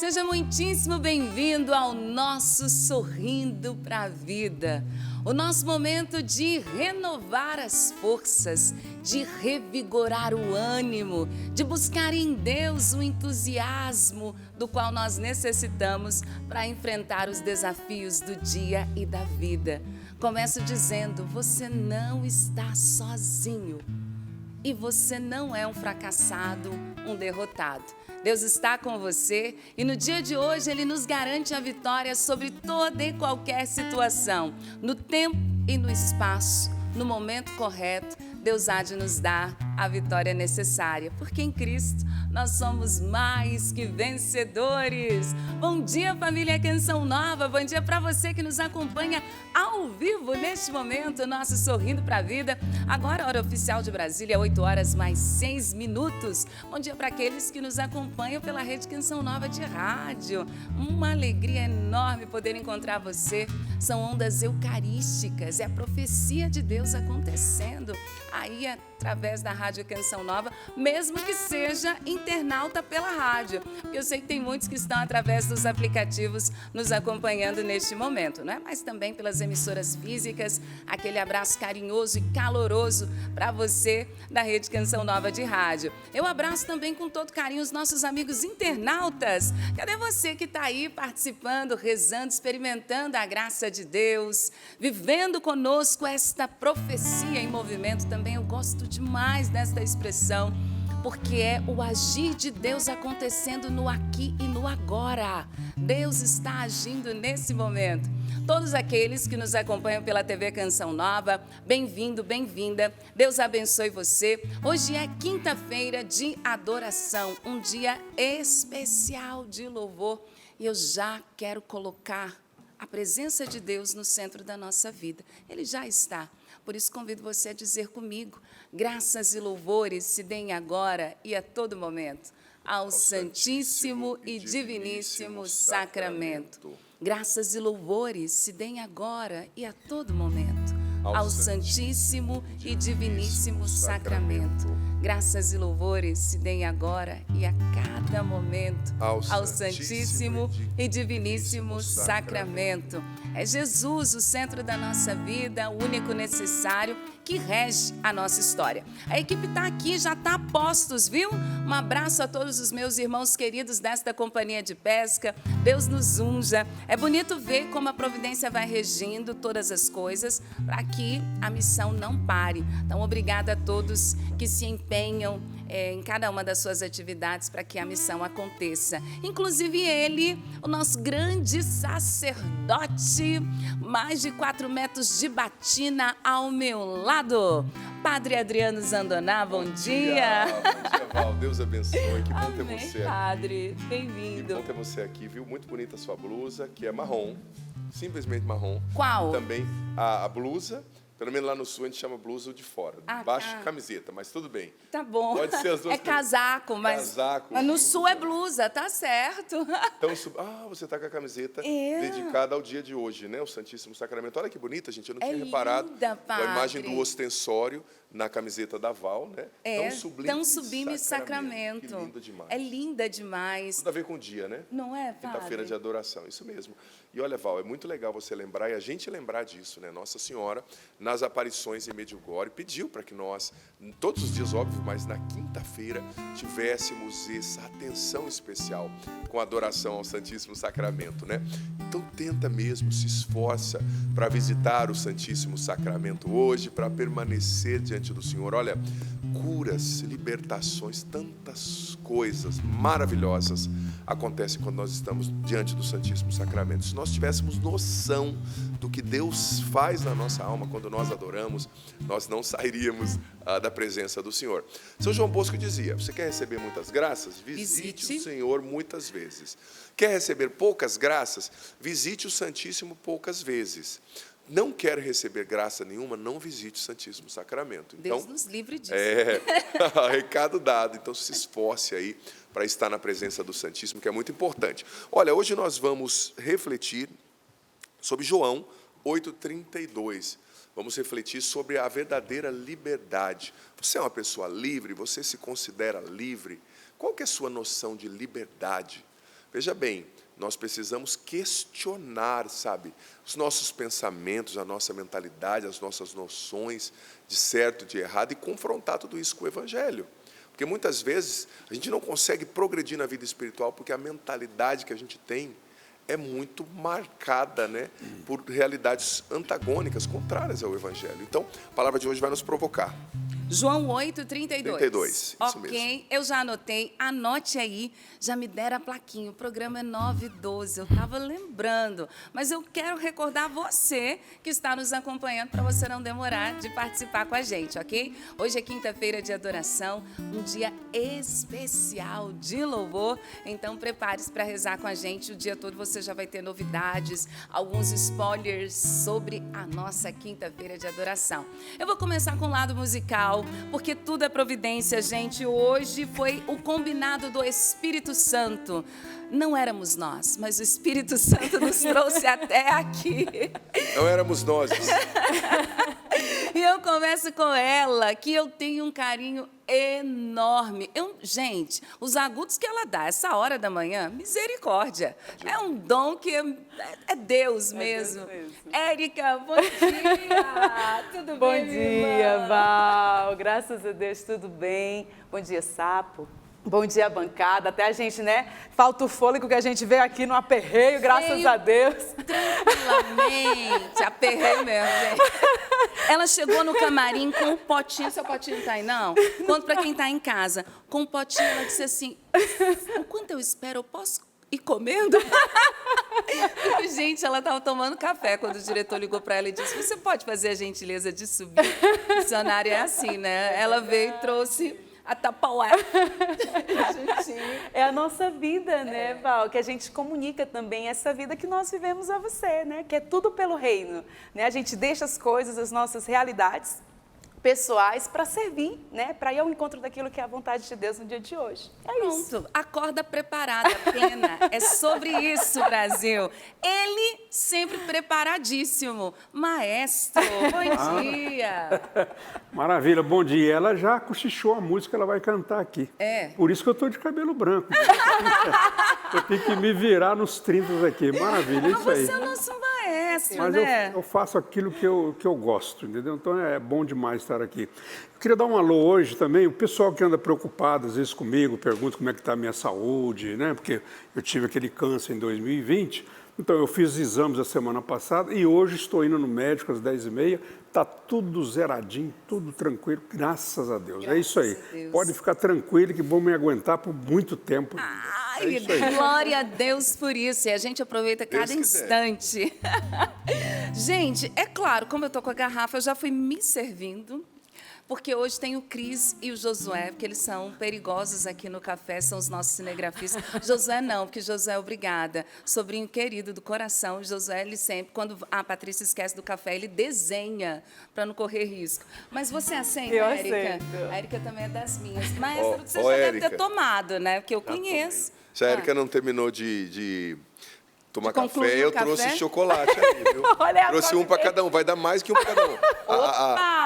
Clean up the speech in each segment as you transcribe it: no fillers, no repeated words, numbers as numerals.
Seja muitíssimo bem-vindo ao nosso Sorrindo para a Vida. O nosso momento de renovar as forças, de revigorar o ânimo, de buscar em Deus o entusiasmo do qual nós necessitamos para enfrentar os desafios do dia e da vida. Começo dizendo, você não está sozinho. E você não é um fracassado, um derrotado. Deus está com você e no dia de hoje Ele nos garante a vitória sobre toda e qualquer situação. No tempo e no espaço, no momento correto, Deus há de nos dar a vitória necessária, porque em Cristo nós somos mais que vencedores. Bom dia, família Canção Nova, bom dia para você que nos acompanha ao vivo neste momento, nosso Sorrindo para a Vida. Agora, a hora oficial de Brasília, 8 horas mais 6 minutos. Bom dia para aqueles que nos acompanham pela Rede Canção Nova de rádio. Uma alegria enorme poder encontrar você. São ondas eucarísticas, é a profecia de Deus acontecendo aí através da Rádio Canção Nova, mesmo que seja internauta pela rádio. Porque eu sei que tem muitos que estão através dos aplicativos nos acompanhando neste momento, não é? Mas também pelas emissoras físicas, aquele abraço carinhoso e caloroso para você da Rede Canção Nova de rádio. Eu abraço também com todo carinho os nossos amigos internautas. Cadê você que está aí participando, rezando, experimentando a graça de Deus, vivendo conosco esta profecia em movimento? Também eu gosto demais desta expressão, porque é o agir de Deus acontecendo no aqui e no agora. Deus está agindo nesse momento. Todos aqueles que nos acompanham pela TV Canção Nova, bem-vindo, bem-vinda. Deus abençoe você. Hoje é quinta-feira de adoração, um dia especial de louvor. E eu já quero colocar a presença de Deus no centro da nossa vida. Ele já está. Por isso, convido você a dizer comigo, graças e louvores se deem agora e a todo momento ao Santíssimo e Diviníssimo Sacramento. Graças e louvores se deem agora e a todo momento ao Santíssimo e Diviníssimo Sacramento. Graças e louvores se deem agora e a cada momento ao Santíssimo e Diviníssimo Sacramento. É Jesus o centro da nossa vida, o único necessário que rege a nossa história. A equipe está aqui, já está a postos, viu? Um abraço a todos os meus irmãos queridos desta companhia de pesca. Deus nos unja. É bonito ver como a providência vai regindo todas as coisas para que a missão não pare. Então, obrigada a todos que se empenham em cada uma das suas atividades para que a missão aconteça. Inclusive ele, o nosso grande sacerdote, mais de 4 metros de batina ao meu lado. Padre Adriano Zandoná, bom dia. Bom dia, Val. Deus abençoe. Que bom ter você aqui. Padre, bem-vindo. Que bom ter você aqui, viu? Muito bonita a sua blusa, que é marrom, simplesmente marrom. Qual? Também a blusa. Pelo menos lá no sul a gente chama blusa de fora. Baixo tá. Camiseta, mas tudo bem. Tá bom. Pode ser as duas É casaco, mas no sul é blusa, tá certo. Então, você tá com a camiseta dedicada ao dia de hoje, né? O Santíssimo Sacramento. Olha que bonita, gente. Eu não tinha reparado padre. A imagem do ostensório na camiseta da Val, né? Tão sublime sacramento. Que linda demais. É linda demais. Tudo a ver com o dia, né? Não é, padre? Quinta-feira de adoração, isso mesmo. E olha, Val, é muito legal você lembrar e a gente lembrar disso, né? Nossa Senhora, nas aparições em Medjugorje, pediu para que nós, todos os dias, óbvio, mas na quinta-feira, tivéssemos essa atenção especial com a adoração ao Santíssimo Sacramento, né? Então tenta mesmo, se esforça para visitar o Santíssimo Sacramento hoje, para permanecer diante do Senhor. Olha, curas, libertações, tantas coisas maravilhosas acontecem quando nós estamos diante do Santíssimo Sacramento. Se nós tivéssemos noção do que Deus faz na nossa alma quando nós adoramos, nós não sairíamos da presença do Senhor. São João Bosco dizia, você quer receber muitas graças? Visite o Senhor muitas vezes. Quer receber poucas graças? Visite o Santíssimo poucas vezes. Não quer receber graça nenhuma, não visite o Santíssimo Sacramento. Então, Deus nos livre disso. Recado dado. Então, se esforce aí para estar na presença do Santíssimo, que é muito importante. Olha, hoje nós vamos refletir sobre João 8,32. Vamos refletir sobre a verdadeira liberdade. Você é uma pessoa livre? Você se considera livre? Qual que é a sua noção de liberdade? Veja bem, nós precisamos questionar, sabe, os nossos pensamentos, a nossa mentalidade, as nossas noções de certo e de errado e confrontar tudo isso com o Evangelho. Porque muitas vezes a gente não consegue progredir na vida espiritual porque a mentalidade que a gente tem é muito marcada, né, por realidades antagônicas, contrárias ao Evangelho. Então, a palavra de hoje vai nos provocar. João 8:32. 32, isso ok, mesmo. Eu já anotei, anote aí, já me deram a plaquinha, o programa é 9:12, eu estava lembrando, mas eu quero recordar você que está nos acompanhando para você não demorar de participar com a gente, ok? Hoje é quinta-feira de adoração, um dia especial de louvor, então prepare-se para rezar com a gente, o dia todo você já vai ter novidades, alguns spoilers sobre a nossa quinta-feira de adoração. Eu vou começar com o lado musical, porque tudo é providência, gente. Hoje foi o combinado do Espírito Santo. Não éramos nós, mas o Espírito Santo nos trouxe até aqui. Não éramos nós. E eu começo com ela, que eu tenho um carinho enorme. Gente, os agudos que ela dá, essa hora da manhã, misericórdia. É um dom que é Deus mesmo. Érica, bom dia! Tudo Bom bem, dia, Val. Graças a Deus, tudo bem. Bom dia, Sapo. Bom dia, bancada. Até a gente, né? Falta o fôlego que a gente veio aqui no aperreio, graças a Deus. Tranquilamente, aperreio mesmo, gente. Ela chegou no camarim com um potinho, seu potinho não tá aí, não? Conto pra quem tá em casa. Com um potinho, ela disse assim, enquanto eu espero, eu posso ir comendo? Gente, ela estava tomando café quando o diretor ligou para ela e disse, você pode fazer a gentileza de subir? O dicionário é assim, né? Ela veio e trouxe a Tupperware. É a nossa vida, né, Val? Que a gente comunica também essa vida que nós vivemos a você, né? Que é tudo pelo reino, né? A gente deixa as coisas, as nossas realidades pessoais para servir, né? Para ir ao encontro daquilo que é a vontade de Deus no dia de hoje. É isso. Pronto, acorda preparada, pena. É sobre isso, Brasil. Ele sempre preparadíssimo. Maestro, bom dia. Maravilha, bom dia. Ela já cochichou a música, ela vai cantar aqui. É. Por isso que eu estou de cabelo branco. Eu tenho que me virar nos 30 aqui. Maravilha, é isso aí. Você é o nosso maestro, Mas né? eu faço aquilo que eu gosto, entendeu? Então é bom demais estar aqui. Eu queria dar um alô hoje também, o pessoal que anda preocupado às vezes comigo, pergunta como é que está a minha saúde, né? Porque eu tive aquele câncer em 2020, então eu fiz exames a semana passada e hoje estou indo no médico às 10h30, está tudo zeradinho, tudo tranquilo, graças a Deus. É isso aí. Pode ficar tranquilo que vão me aguentar por muito tempo. Ai, glória a Deus por isso. E a gente aproveita cada instante. Gente, é claro, como eu estou com a garrafa, eu já fui me servindo. Porque hoje tem o Cris e o Josué, porque eles são perigosos aqui no café, são os nossos cinegrafistas. Josué não, porque Josué, obrigada. Sobrinho querido do coração, Josué, ele sempre, quando a Patrícia esquece do café, ele desenha para não correr risco. Mas você aceita, Eu Érica? aceito. A Érica também é das minhas. Maestro, você Ó, já deve Érica. ter tomado, né? Porque eu conheço. Se a Érica não terminou de tomar concluir café, o eu café? trouxe chocolate aí, viu? Olha a Trouxe um para cada um, vai dar mais que um para cada um.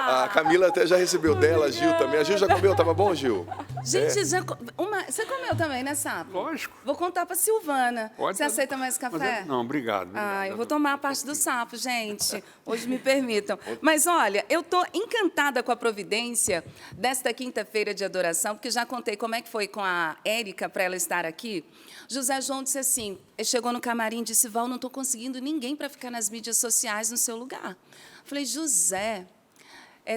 A Camila até já recebeu dela, a Gil também. A Gil já comeu, tava bom, Gil? Gente, você comeu também, né, Sapo? Lógico. Vou contar para Silvana. Pode Você fazer. aceita mais café? Não, obrigado. Ah, eu vou tomar a parte do Sapo, gente. Hoje me permitam. Mas olha, eu estou encantada com a providência desta quinta-feira de adoração, porque já contei como é que foi com a Érica para ela estar aqui. José João disse assim, ele chegou no camarim e disse, Val, não estou conseguindo ninguém para ficar nas mídias sociais no seu lugar. Falei, José,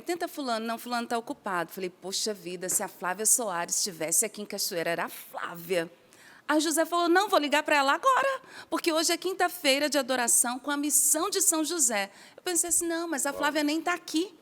tenta fulano, não, fulano está ocupado. Falei, poxa vida, se a Flávia Soares estivesse aqui em Cachoeira, era a Flávia. Aí José falou, não, vou ligar para ela agora, porque hoje é quinta-feira de adoração com a missão de São José. Eu pensei assim, não, mas a Flávia nem está aqui.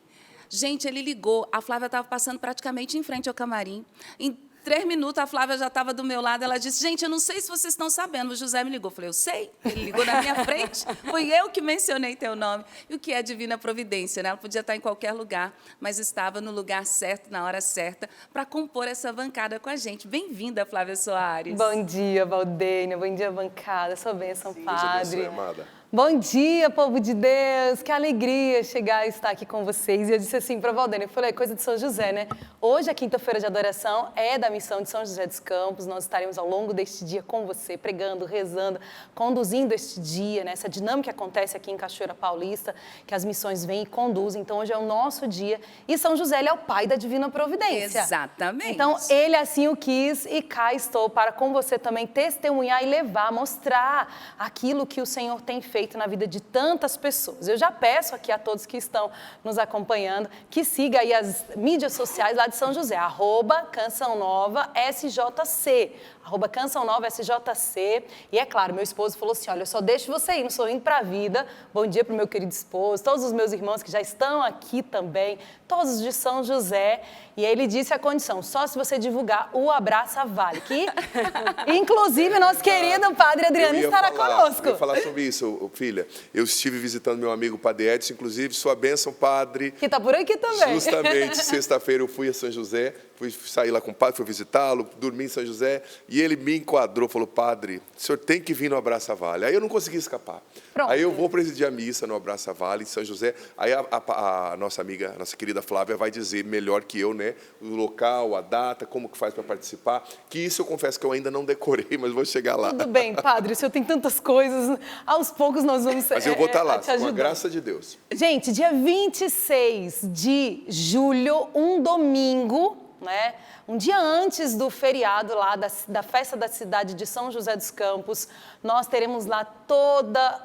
Gente, ele ligou, a Flávia estava passando praticamente em frente ao camarim. Em 3 minutos, a Flávia já estava do meu lado, ela disse, gente, eu não sei se vocês estão sabendo, o José me ligou. Eu falei, eu sei, ele ligou na minha frente, fui eu que mencionei teu nome. E o que é divina providência, né? Ela podia estar em qualquer lugar, mas estava no lugar certo, na hora certa, para compor essa bancada com a gente. Bem-vinda, Flávia Soares. Bom dia, Valdênia. Bom dia, bancada. Sua bênção, Deus Padre. abençoe, amada. Bom dia, povo de Deus! Que alegria chegar e estar aqui com vocês. E eu disse assim para a Valdênia, eu falei, é coisa de São José, né? Hoje, a quinta-feira de adoração é da missão de São José dos Campos. Nós estaremos ao longo deste dia com você, pregando, rezando, conduzindo este dia, né? Essa dinâmica que acontece aqui em Cachoeira Paulista, que as missões vêm e conduzem. Então, hoje é o nosso dia. E São José, ele é o pai da Divina Providência. Exatamente. Então, ele assim o quis e cá estou para com você também testemunhar e levar, mostrar aquilo que o Senhor tem feito na vida de tantas pessoas. Eu já peço aqui a todos que estão nos acompanhando que siga aí as mídias sociais lá de São José, @CançãoNovaSJC, @CançãoNovaSJC. E é claro, meu esposo falou assim, olha, eu só deixo você ir no Sorrindo para a Vida. Bom dia para o meu querido esposo, todos os meus irmãos que já estão aqui também, todos de São José. E aí ele disse a condição, só se você divulgar o Abraça Vale, que inclusive nosso querido Padre Adriano estará conosco. Eu ia falar sobre isso, filha. Eu estive visitando meu amigo Padre Edson, inclusive, sua bênção, Padre. Que está por aqui também. Justamente, sexta-feira eu fui a São José, fui sair lá com o Padre, fui visitá-lo, dormi em São José, e ele me enquadrou, falou, Padre, o senhor tem que vir no Abraça Vale. Aí eu não consegui escapar. Pronto. Aí eu vou presidir a missa no Abraça Vale, em São José. Aí a nossa amiga, a nossa querida Flávia, vai dizer melhor que eu, né? O local, a data, como que faz para participar. Que isso eu confesso que eu ainda não decorei, mas vou chegar lá. Tudo bem, Padre, o senhor tem tantas coisas, aos poucos nós vamos Mas eu vou estar lá, te com a ajudar. graça de Deus. Gente, dia 26 de julho, um domingo, né? Um dia antes do feriado lá da festa da cidade de São José dos Campos, nós teremos lá toda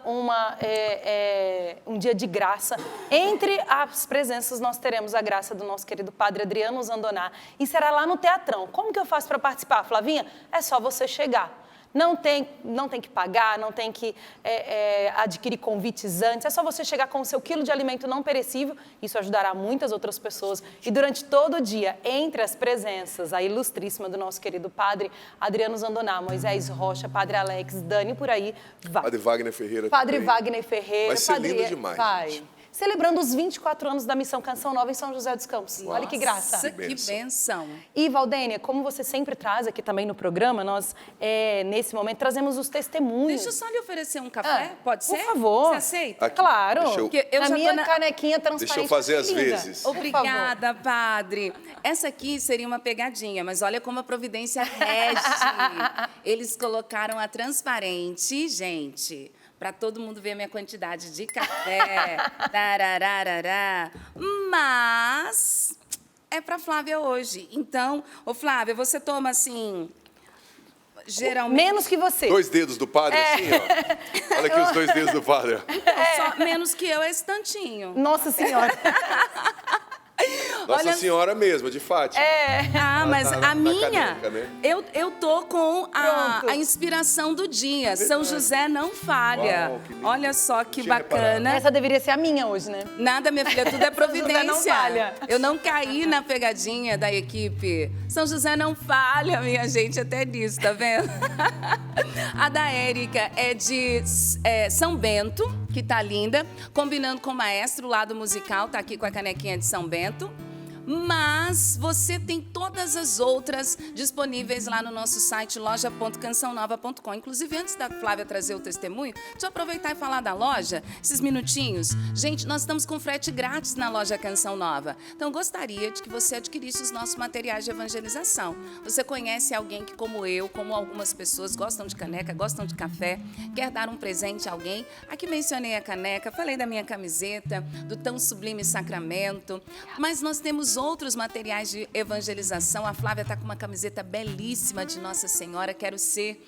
um dia de graça. Entre as presenças nós teremos a graça do nosso querido Padre Adriano Zandoná e será lá no Teatrão. Como que eu faço para participar, Flavinha? É só você chegar. Não tem que pagar, não tem que adquirir convites antes, é só você chegar com o seu quilo de alimento não perecível, isso ajudará muitas outras pessoas. E durante todo o dia, entre as presenças, a ilustríssima do nosso querido Padre Adriano Zandoná, Moisés Rocha, Padre Alex, Dani, por aí, vai. Padre Wagner Ferreira Padre também. Wagner Ferreira. Vai ser Padre... lindo demais, Vai. gente. Celebrando os 24 anos da Missão Canção Nova em São José dos Campos. Olha que graça. Nossa, que bênção. E, Valdênia, como você sempre traz aqui também no programa, nós, nesse momento, trazemos os testemunhos. Deixa eu só lhe oferecer um café, pode ser? Por favor. Você aceita? Aqui, Claro. deixa eu- Porque eu Na já tô minha na- canequinha transparente. Deixa eu fazer tá às linda. vezes. Por favor. Obrigada, Padre. Essa aqui seria uma pegadinha, mas olha como a providência rege. Eles colocaram a transparente, gente, para todo mundo ver a minha quantidade de café. Tarararará. Mas é para Flávia hoje. Então, ô Flávia, você toma assim, geralmente... Menos que você. 2 dedos do padre, assim, ó. Olha aqui os 2 dedos do padre. Só menos que eu, esse tantinho. Nossa Senhora. Nossa Olha- Senhora mesmo, de Fátima. Ah, mas tá na a minha, caneca, né? eu tô com Pronto. a inspiração do dia. São José não falha. Uau, que lindo. Olha só que Tinha bacana. Essa deveria ser a minha hoje, né? Nada, minha filha, tudo é José não providência. falha. Eu não caí na pegadinha da equipe. São José não falha, minha gente, até nisso, tá vendo? A da Érica é de São Bento, que tá linda, combinando com o maestro lá do musical, tá aqui com a canequinha de São Bento. Mas você tem todas as outras disponíveis lá no nosso site loja.cançãonova.com. Inclusive, antes da Flávia trazer o testemunho, deixa eu aproveitar e falar da loja, esses minutinhos. Gente, nós estamos com frete grátis na loja Canção Nova. Então, gostaria de que você adquirisse os nossos materiais de evangelização. Você conhece alguém que, como eu, como algumas pessoas, gostam de caneca, gostam de café, quer dar um presente a alguém? Aqui mencionei a caneca, falei da minha camiseta, do tão sublime sacramento, mas nós temos outros materiais de evangelização. A Flávia está com uma camiseta belíssima de Nossa Senhora, quero ser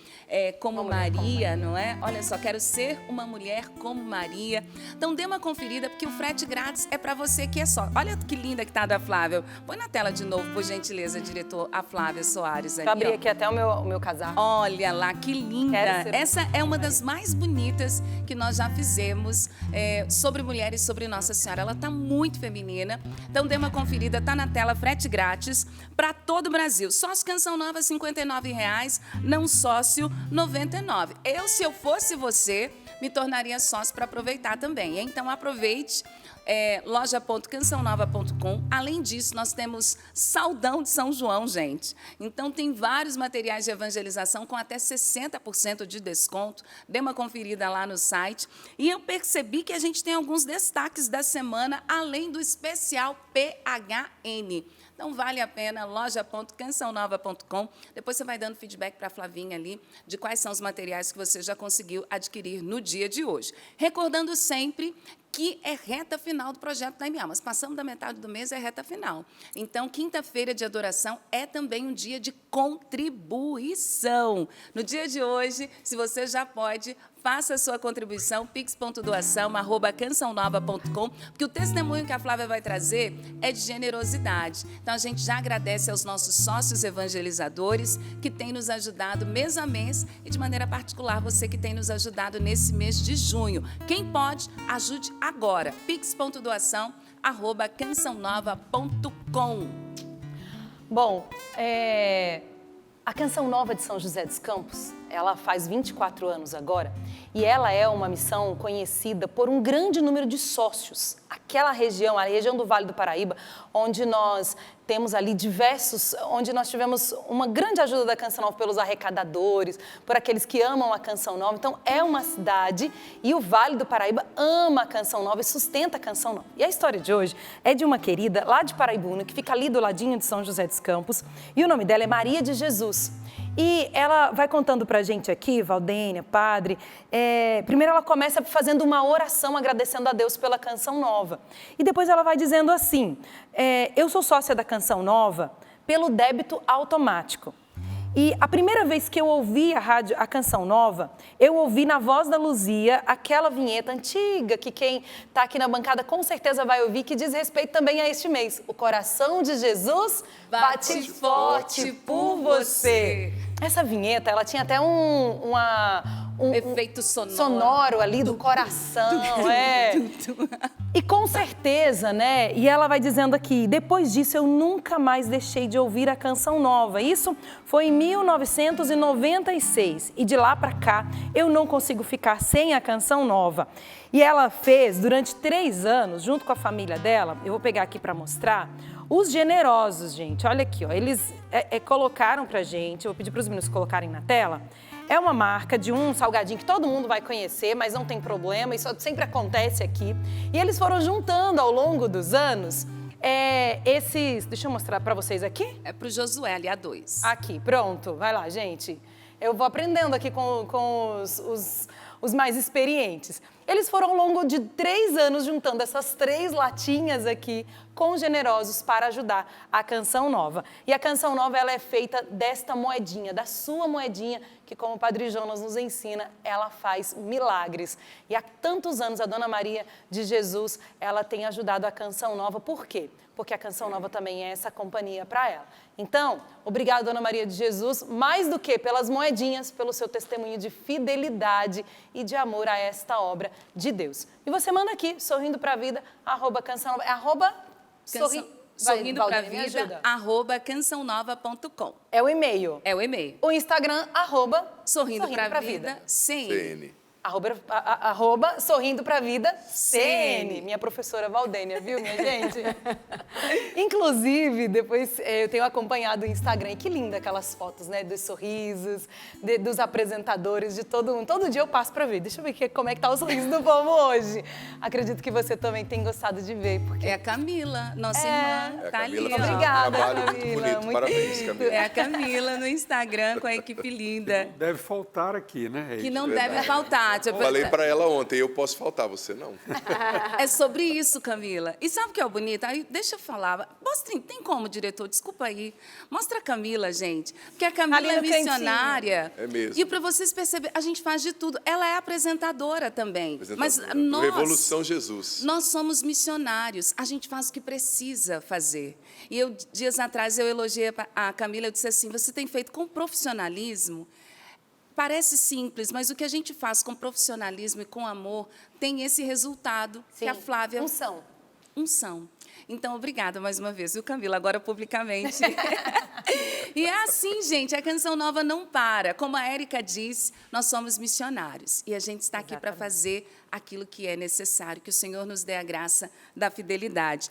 como Maria, não é? Olha só, quero ser uma mulher como Maria. Então dê uma conferida, porque o frete grátis é para você que é só. Olha que linda que tá da Flávia. Põe na tela de novo, por gentileza, diretor, a Flávia Soares. Ali, Eu abri ó. aqui até o meu casaco. Olha lá, que linda! Quero ser- Essa é uma das mais bonitas que nós já fizemos sobre mulheres, sobre Nossa Senhora. Ela tá muito feminina. Então dê uma conferida, tá na tela, frete grátis para todo o Brasil. Sócio Canção Nova, R$ 59,00, não sócio, R$ 99. Se eu fosse você, me tornaria sócio para aproveitar também. Então aproveite loja.cançãonova.com. Além disso, nós temos Saldão de São João, gente. Então, tem vários materiais de evangelização com até 60% de desconto. Dê uma conferida lá no site. E eu percebi que a gente tem alguns destaques da semana, além do especial PHN. Então, vale a pena, loja.cançãonova.com. Depois você vai dando feedback para a Flavinha ali de quais são os materiais que você já conseguiu adquirir no dia de hoje. Recordando sempre que é reta final do projeto da MA, mas passamos da metade do mês, é reta final. Então, quinta-feira de adoração é também um dia de contribuição. No dia de hoje, se você já pode, faça a sua contribuição, pix.doação@cançãonova.com, porque o testemunho que a Flávia vai trazer é de generosidade. Então, a gente já agradece aos nossos sócios evangelizadores que têm nos ajudado mês a mês e, de maneira particular, você que tem nos ajudado nesse mês de junho. Quem pode, ajude agora. pix.doação@cançãonova.com. Bom, a Canção Nova de São José dos Campos, ela faz 24 anos agora, e ela é uma missão conhecida por um grande número de sócios. Aquela região, a região do Vale do Paraíba, onde nós temos ali onde nós tivemos uma grande ajuda da Canção Nova pelos arrecadadores, por aqueles que amam a Canção Nova. Então, é uma cidade e o Vale do Paraíba ama a Canção Nova e sustenta a Canção Nova. E a história de hoje é de uma querida lá de Paraibuna, que fica ali do ladinho de São José dos Campos, e o nome dela é Maria de Jesus. E ela vai contando pra gente aqui, Valdênia, padre, primeiro ela começa fazendo uma oração agradecendo a Deus pela Canção Nova. E depois ela vai dizendo assim, eu sou sócia da Canção Nova pelo débito automático. E a primeira vez que eu ouvi a Canção Nova, eu ouvi na voz da Luzia aquela vinheta antiga que quem está aqui na bancada com certeza vai ouvir, que diz respeito também a este mês. O coração de Jesus bate forte por você. Essa vinheta, ela tinha até um efeito sonoro ali do coração, E com certeza, né? E ela vai dizendo aqui, depois disso eu nunca mais deixei de ouvir a Canção Nova. Isso foi em 1996 e de lá para cá eu não consigo ficar sem a Canção Nova. E ela fez durante 3 anos, junto com a família dela, eu vou pegar aqui para mostrar, os generosos, gente. Olha aqui, ó, eles colocaram pra gente, eu vou pedir para os meninos colocarem na tela. É uma marca de um salgadinho que todo mundo vai conhecer, mas não tem problema, isso sempre acontece aqui. E eles foram juntando ao longo dos anos esses... Deixa eu mostrar para vocês aqui. É pro Josué, ali, A2. Aqui, pronto. Vai lá, gente. Eu vou aprendendo aqui com os mais experientes. Eles foram ao longo de 3 anos juntando essas 3 latinhas aqui com generosos para ajudar a Canção Nova. E a Canção Nova, ela é feita desta moedinha, da sua moedinha, que como o Padre Jonas nos ensina, ela faz milagres. E há tantos anos a Dona Maria de Jesus, ela tem ajudado a Canção Nova. Por quê? Porque a Canção Nova também é essa companhia para ela. Então, obrigada, Dona Maria de Jesus, mais do que pelas moedinhas, pelo seu testemunho de fidelidade e de amor a esta obra de Deus. E você manda aqui, sorrindo pra vida, @Canção Nova, sorrindo pra vida, @cançãonova.com. É o e-mail. É o e-mail. O Instagram, sorrindo pra vida, CN. Arroba Sorrindo pra Vida CN. Minha professora Valdênia, viu, minha gente? Inclusive, depois eu tenho acompanhado o Instagram, e que linda aquelas fotos, né? Dos sorrisos, dos apresentadores, de todo mundo. Todo dia eu passo pra ver. Deixa eu ver como é que tá o sorriso do povo hoje. Acredito que você também tem gostado de ver. Porque... É a Camila, nossa irmã, tá ali. Obrigada, Camila. Muito bonito, parabéns, Camila. É a Camila no Instagram com a equipe linda. Deve faltar aqui, né? Que não deve faltar. Falei para ela ontem, eu posso faltar, você não. É sobre isso, Camila. E sabe o que é o bonito? Aí, deixa eu falar. Mostra, tem como, diretor? Desculpa aí. Mostra a Camila, gente. Porque a Camila é missionária. É mesmo. E para vocês perceberem, a gente faz de tudo. Ela é apresentadora também. Mas nós... Revolução Jesus. Nós somos missionários. A gente faz o que precisa fazer. E eu, dias atrás, eu elogiei a Camila. Eu disse assim, você tem feito com profissionalismo. Parece simples, mas o que a gente faz com profissionalismo e com amor tem esse resultado. Sim. Que a Flávia... Unção. Então, obrigada mais uma vez, viu, Camila? Agora publicamente. E é assim, gente, a Canção Nova não para. Como a Érica diz, nós somos missionários. E a gente está aqui para fazer aquilo que é necessário, que o Senhor nos dê a graça da fidelidade.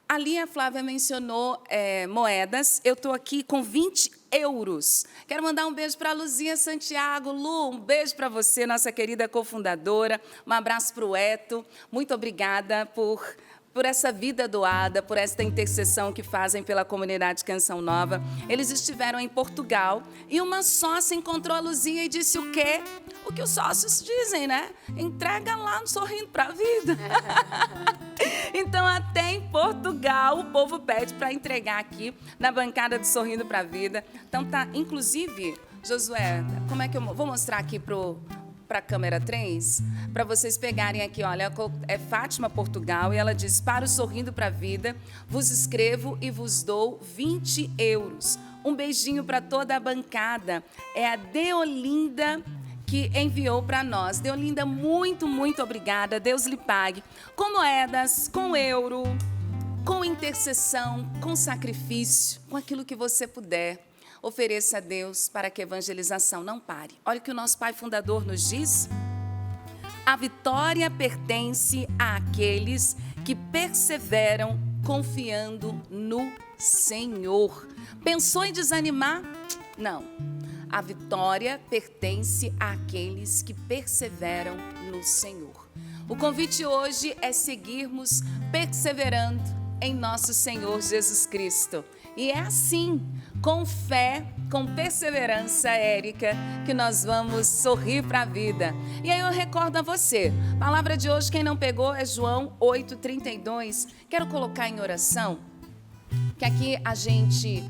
Ali a Flávia mencionou moedas. Eu estou aqui com 20 euros. Quero mandar um beijo para a Luzia Santiago. Lu, um beijo para você, nossa querida cofundadora. Um abraço para o Eto. Muito obrigada por essa vida doada, por esta intercessão que fazem pela comunidade Canção Nova. Eles estiveram em Portugal e uma sócia encontrou a Luzia e disse o quê? O que os sócios dizem, né? Entrega lá no Sorrindo para a Vida. Então, até em Portugal, o povo pede para entregar aqui na bancada do Sorrindo para a Vida. Então, tá, inclusive, Josué, como é que eu vou mostrar aqui para a câmera 3, para vocês pegarem aqui, olha, é Fátima, Portugal, e ela diz, para o Sorrindo para a Vida, vos escrevo e vos dou 20 euros. Um beijinho para toda a bancada. É a Deolinda que enviou para nós. Deolinda, muito, muito obrigada. Deus lhe pague. Com moedas, com euro, com intercessão, com sacrifício, com aquilo que você puder. Ofereça a Deus para que a evangelização não pare. Olha o que o nosso pai fundador nos diz. A vitória pertence àqueles que perseveram confiando no Senhor. Pensou em desanimar? Não. A vitória pertence àqueles que perseveram no Senhor. O convite hoje é seguirmos perseverando em nosso Senhor Jesus Cristo. E é assim, com fé, com perseverança, Érica, que nós vamos sorrir para a vida. E aí eu recordo a você, a palavra de hoje, quem não pegou, é João 8,32. Quero colocar em oração, que aqui a gente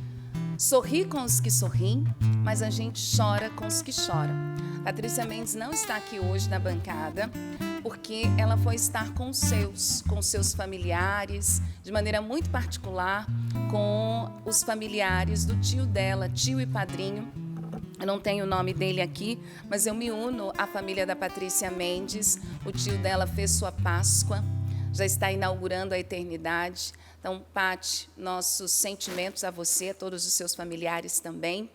sorri com os que sorriem, mas a gente chora com os que choram. Patrícia Mendes não está aqui hoje na bancada, porque ela foi estar com seus familiares, de maneira muito particular, com os familiares do tio dela, tio e padrinho. Eu não tenho o nome dele aqui, mas eu me uno à família da Patrícia Mendes. O tio dela fez sua Páscoa, já está inaugurando a eternidade. Então, Pati, nossos sentimentos a você, a todos os seus familiares também.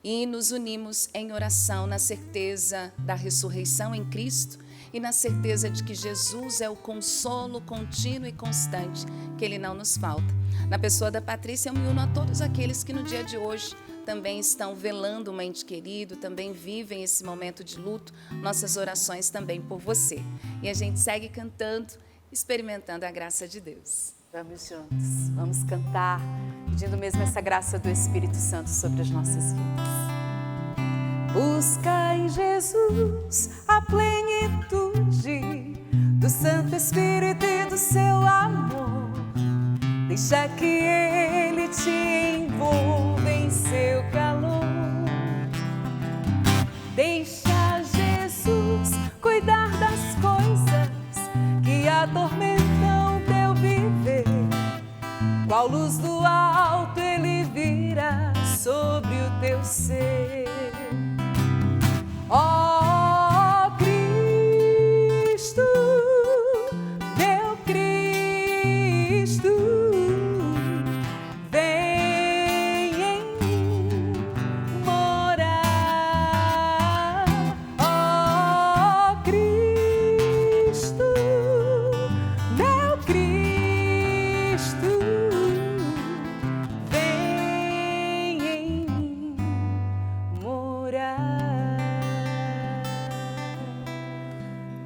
E nos unimos em oração na certeza da ressurreição em Cristo e na certeza de que Jesus é o consolo contínuo e constante, que Ele não nos falta. Na pessoa da Patrícia, eu me uno a todos aqueles que no dia de hoje também estão velando um ente querido, também vivem esse momento de luto. Nossas orações também por você. E a gente segue cantando, experimentando a graça de Deus. Vamos juntos, vamos cantar, pedindo mesmo essa graça do Espírito Santo sobre as nossas vidas. Busca em Jesus a plenitude do Santo Espírito e do seu amor. Deixa que Ele te envolva em seu calor. Deixa Jesus cuidar das coisas que atormentam teu viver. Qual luz do alto Ele virá sobre o teu ser. Ó Cristo, meu Cristo, vem em mim morar. Ó Cristo, meu Cristo, vem em mim morar.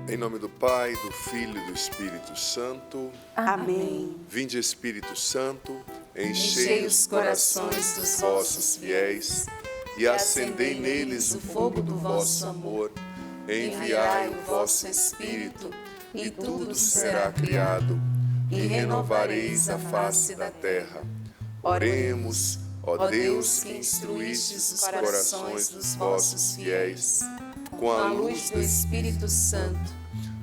Em nome do Pai, do Filho e do Espírito Santo. Amém. Vinde, Espírito Santo, Enchei os corações dos vossos fiéis e acendei neles o fogo do vosso amor. Enviai o vosso Espírito e tudo será criado e renovareis a face da terra. Oremos, ó Deus, que instruístes os corações dos vossos fiéis com a luz do Espírito Santo.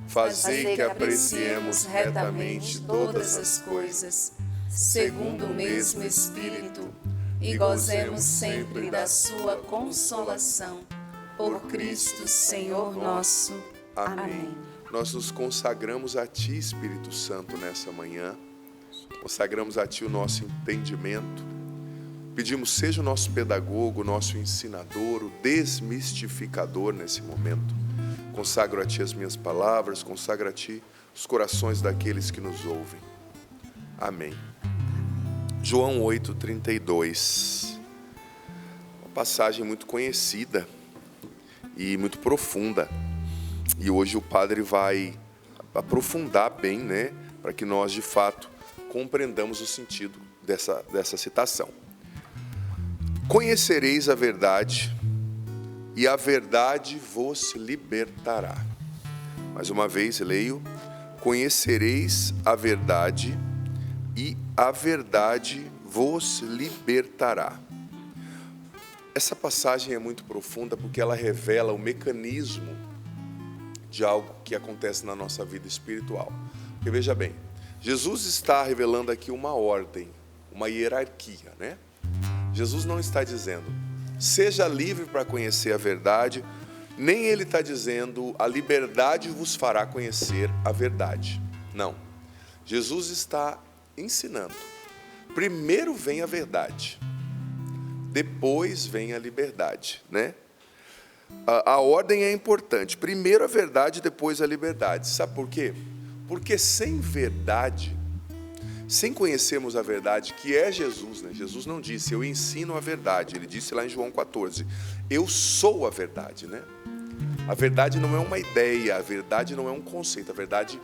Fazei que apreciemos retamente todas as coisas, segundo o mesmo Espírito, e gozemos sempre da sua consolação. Por Cristo, Senhor nosso. Amém. Nós nos consagramos a Ti, Espírito Santo, nessa manhã. consagramos a Ti o nosso entendimento. Pedimos, seja o nosso pedagogo, o nosso ensinador, o desmistificador nesse momento. Consagro a Ti as minhas palavras, consagro a Ti os corações daqueles que nos ouvem. Amém. João 8:32. Uma passagem muito conhecida e muito profunda. E hoje o padre vai aprofundar bem, né, para que nós de fato compreendamos o sentido dessa citação. Conhecereis a verdade, e a verdade vos libertará. Mais uma vez, leio. Conhecereis a verdade, e a verdade vos libertará. Essa passagem é muito profunda porque ela revela o mecanismo de algo que acontece na nossa vida espiritual. Porque veja bem, Jesus está revelando aqui uma ordem, uma hierarquia, né? Jesus não está dizendo, seja livre para conhecer a verdade, nem ele está dizendo, a liberdade vos fará conhecer a verdade. Não. Jesus está ensinando. Primeiro vem a verdade, depois vem a liberdade, né? A ordem é importante. Primeiro a verdade, depois a liberdade. Sabe por quê? Porque sem verdade, sem conhecermos a verdade, que é Jesus, né? Jesus não disse, eu ensino a verdade. Ele disse lá em João 14, eu sou a verdade, né? A verdade não é uma ideia, a verdade não é um conceito, a verdade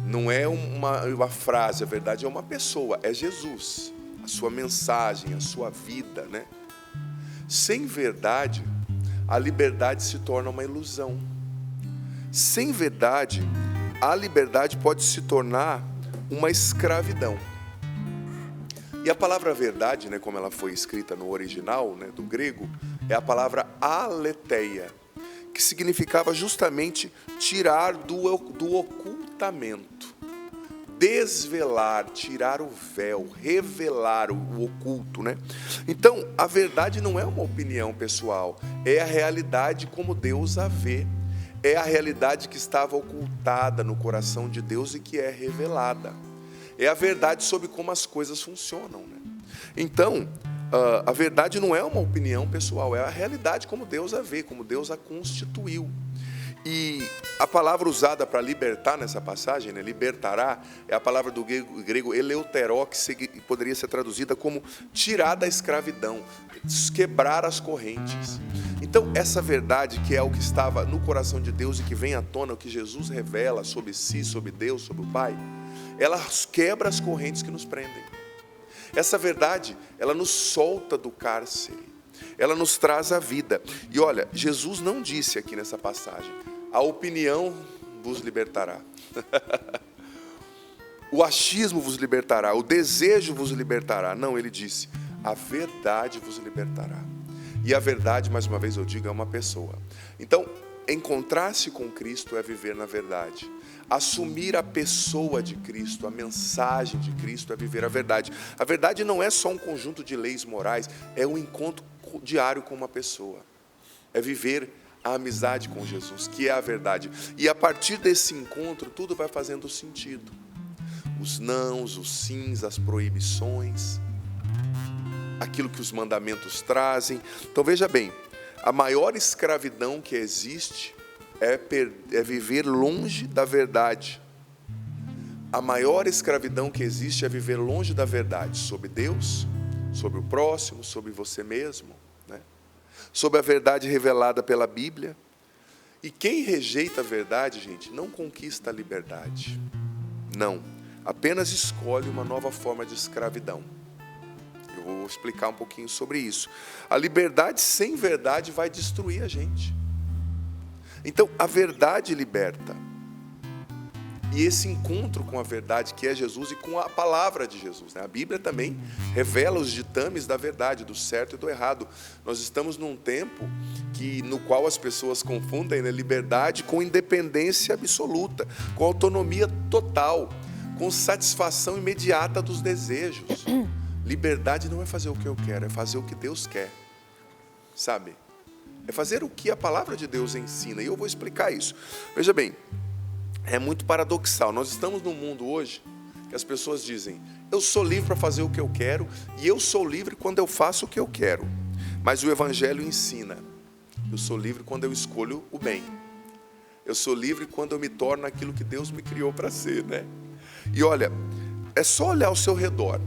não é uma frase, a verdade é uma pessoa, é Jesus, a sua mensagem, a sua vida, né? Sem verdade, a liberdade se torna uma ilusão. Sem verdade, a liberdade pode se tornar uma escravidão. E a palavra verdade, né, como ela foi escrita no original, né, do grego, é a palavra aletheia, que significava justamente tirar do ocultamento, desvelar, tirar o véu, revelar o oculto, né? Então, a verdade não é uma opinião pessoal, é a realidade como Deus a vê. É a realidade que estava ocultada no coração de Deus e que é revelada. É a verdade sobre como as coisas funcionam, né? Então, a verdade não é uma opinião pessoal, é a realidade como Deus a vê, como Deus a constituiu. E a palavra usada para libertar nessa passagem, né, libertará, é a palavra do grego eleuteró, que poderia ser traduzida como tirar da escravidão, quebrar as correntes. Então, essa verdade, que é o que estava no coração de Deus e que vem à tona, o que Jesus revela sobre si, sobre Deus, sobre o Pai, ela quebra as correntes que nos prendem. Essa verdade, ela nos solta do cárcere, ela nos traz a vida. E olha, Jesus não disse aqui nessa passagem, a opinião vos libertará, o achismo vos libertará, o desejo vos libertará. Não, ele disse, a verdade vos libertará. E a verdade, mais uma vez eu digo, é uma pessoa. Então, encontrar-se com Cristo é viver na verdade. Assumir a pessoa de Cristo, a mensagem de Cristo é viver a verdade. A verdade não é só um conjunto de leis morais, é um encontro diário com uma pessoa. É viver a amizade com Jesus, que é a verdade. E a partir desse encontro, tudo vai fazendo sentido. Os nãos, os sims, as proibições, aquilo que os mandamentos trazem. Então veja bem, a maior escravidão que existe é viver longe da verdade. A maior escravidão que existe é viver longe da verdade sobre Deus, sobre o próximo, sobre você mesmo, né? Sobre a verdade revelada pela Bíblia. E quem rejeita a verdade, gente, não conquista a liberdade. Não, apenas escolhe uma nova forma de escravidão. Eu vou explicar um pouquinho sobre isso. A liberdade sem verdade vai destruir a gente. Então, a verdade liberta. E esse encontro com a verdade, que é Jesus, e com a palavra de Jesus, né? A Bíblia também revela os ditames da verdade, do certo e do errado. Nós estamos num tempo no qual as pessoas confundem, né, liberdade com independência absoluta, com autonomia total, com satisfação imediata dos desejos. Liberdade não é fazer o que eu quero, é fazer o que Deus quer, sabe? É fazer o que a palavra de Deus ensina, e eu vou explicar isso. Veja bem, é muito paradoxal. Nós estamos num mundo hoje que as pessoas dizem, eu sou livre para fazer o que eu quero e eu sou livre quando eu faço o que eu quero. Mas o Evangelho ensina, eu sou livre quando eu escolho o bem. Eu sou livre quando eu me torno aquilo que Deus me criou para ser, né? E olha, é só olhar ao seu redor.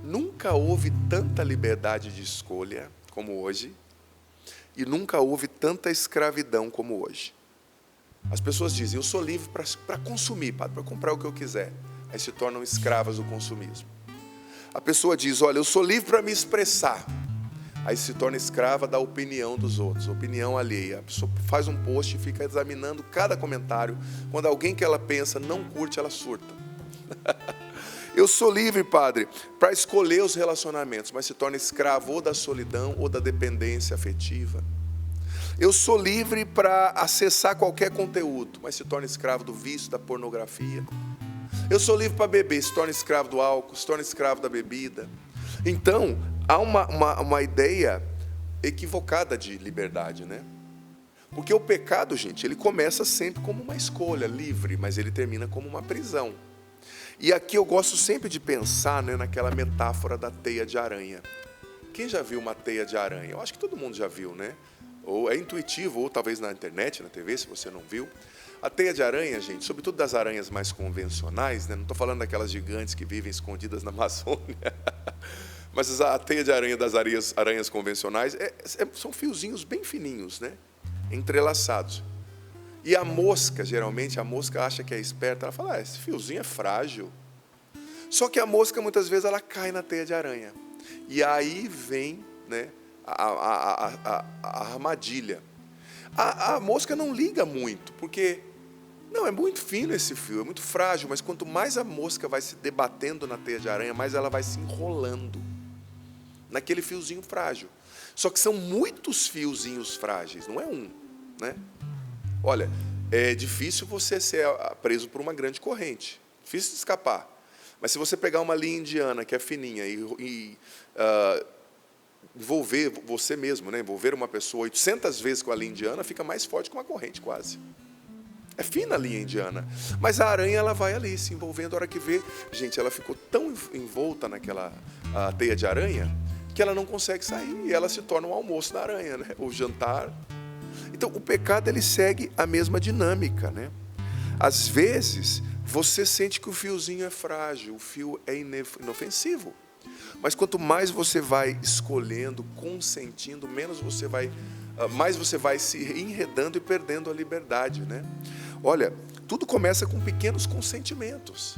Nunca houve tanta liberdade de escolha como hoje e nunca houve tanta escravidão como hoje. As pessoas dizem, eu sou livre para consumir, para comprar o que eu quiser. Aí se tornam escravas do consumismo. A pessoa diz, olha, eu sou livre para me expressar. Aí se torna escrava da opinião dos outros, opinião alheia. A pessoa faz um post e fica examinando cada comentário. Quando alguém que ela pensa não curte, ela surta. Eu sou livre, padre, para escolher os relacionamentos, mas se torna escravo ou da solidão ou da dependência afetiva. Eu sou livre para acessar qualquer conteúdo, mas se torna escravo do vício, da pornografia. Eu sou livre para beber, se torna escravo do álcool, se torna escravo da bebida. Então, há uma ideia equivocada de liberdade, né? Porque o pecado, gente, ele começa sempre como uma escolha livre, mas ele termina como uma prisão. E aqui eu gosto sempre de pensar, né, naquela metáfora da teia de aranha. Quem já viu uma teia de aranha? Eu acho que todo mundo já viu, né? Ou é intuitivo, ou talvez na internet, na TV, se você não viu. A teia de aranha, gente, sobretudo das aranhas mais convencionais, né? Não estou falando daquelas gigantes que vivem escondidas na Amazônia, mas a teia de aranha das aranhas convencionais são fiozinhos bem fininhos, né? Entrelaçados. E a mosca, geralmente, a mosca acha que é esperta, ela fala, esse fiozinho é frágil. Só que a mosca, muitas vezes, ela cai na teia de aranha. E aí vem, né, a armadilha. A mosca não liga muito, porque não, é muito fino esse fio, é muito frágil, mas quanto mais a mosca vai se debatendo na teia de aranha, mais ela vai se enrolando naquele fiozinho frágil. Só que são muitos fiozinhos frágeis, não é um, né? Olha, é difícil você ser preso por uma grande corrente, difícil de escapar. Mas se você pegar uma linha indiana que é fininha e envolver você mesmo, né? Envolver uma pessoa 800 vezes com a linha indiana, fica mais forte que uma corrente quase. É fina a linha indiana, mas a aranha ela vai ali se envolvendo. A hora que vê, gente, ela ficou tão envolta naquela teia de aranha que ela não consegue sair e ela se torna um almoço da aranha, né? O jantar. Então, o pecado ele segue a mesma dinâmica, né? Às vezes você sente que o fiozinho é frágil, o fio é inofensivo. Mas quanto mais você vai escolhendo, consentindo, mais você vai se enredando e perdendo a liberdade, né? Olha, tudo começa com pequenos consentimentos.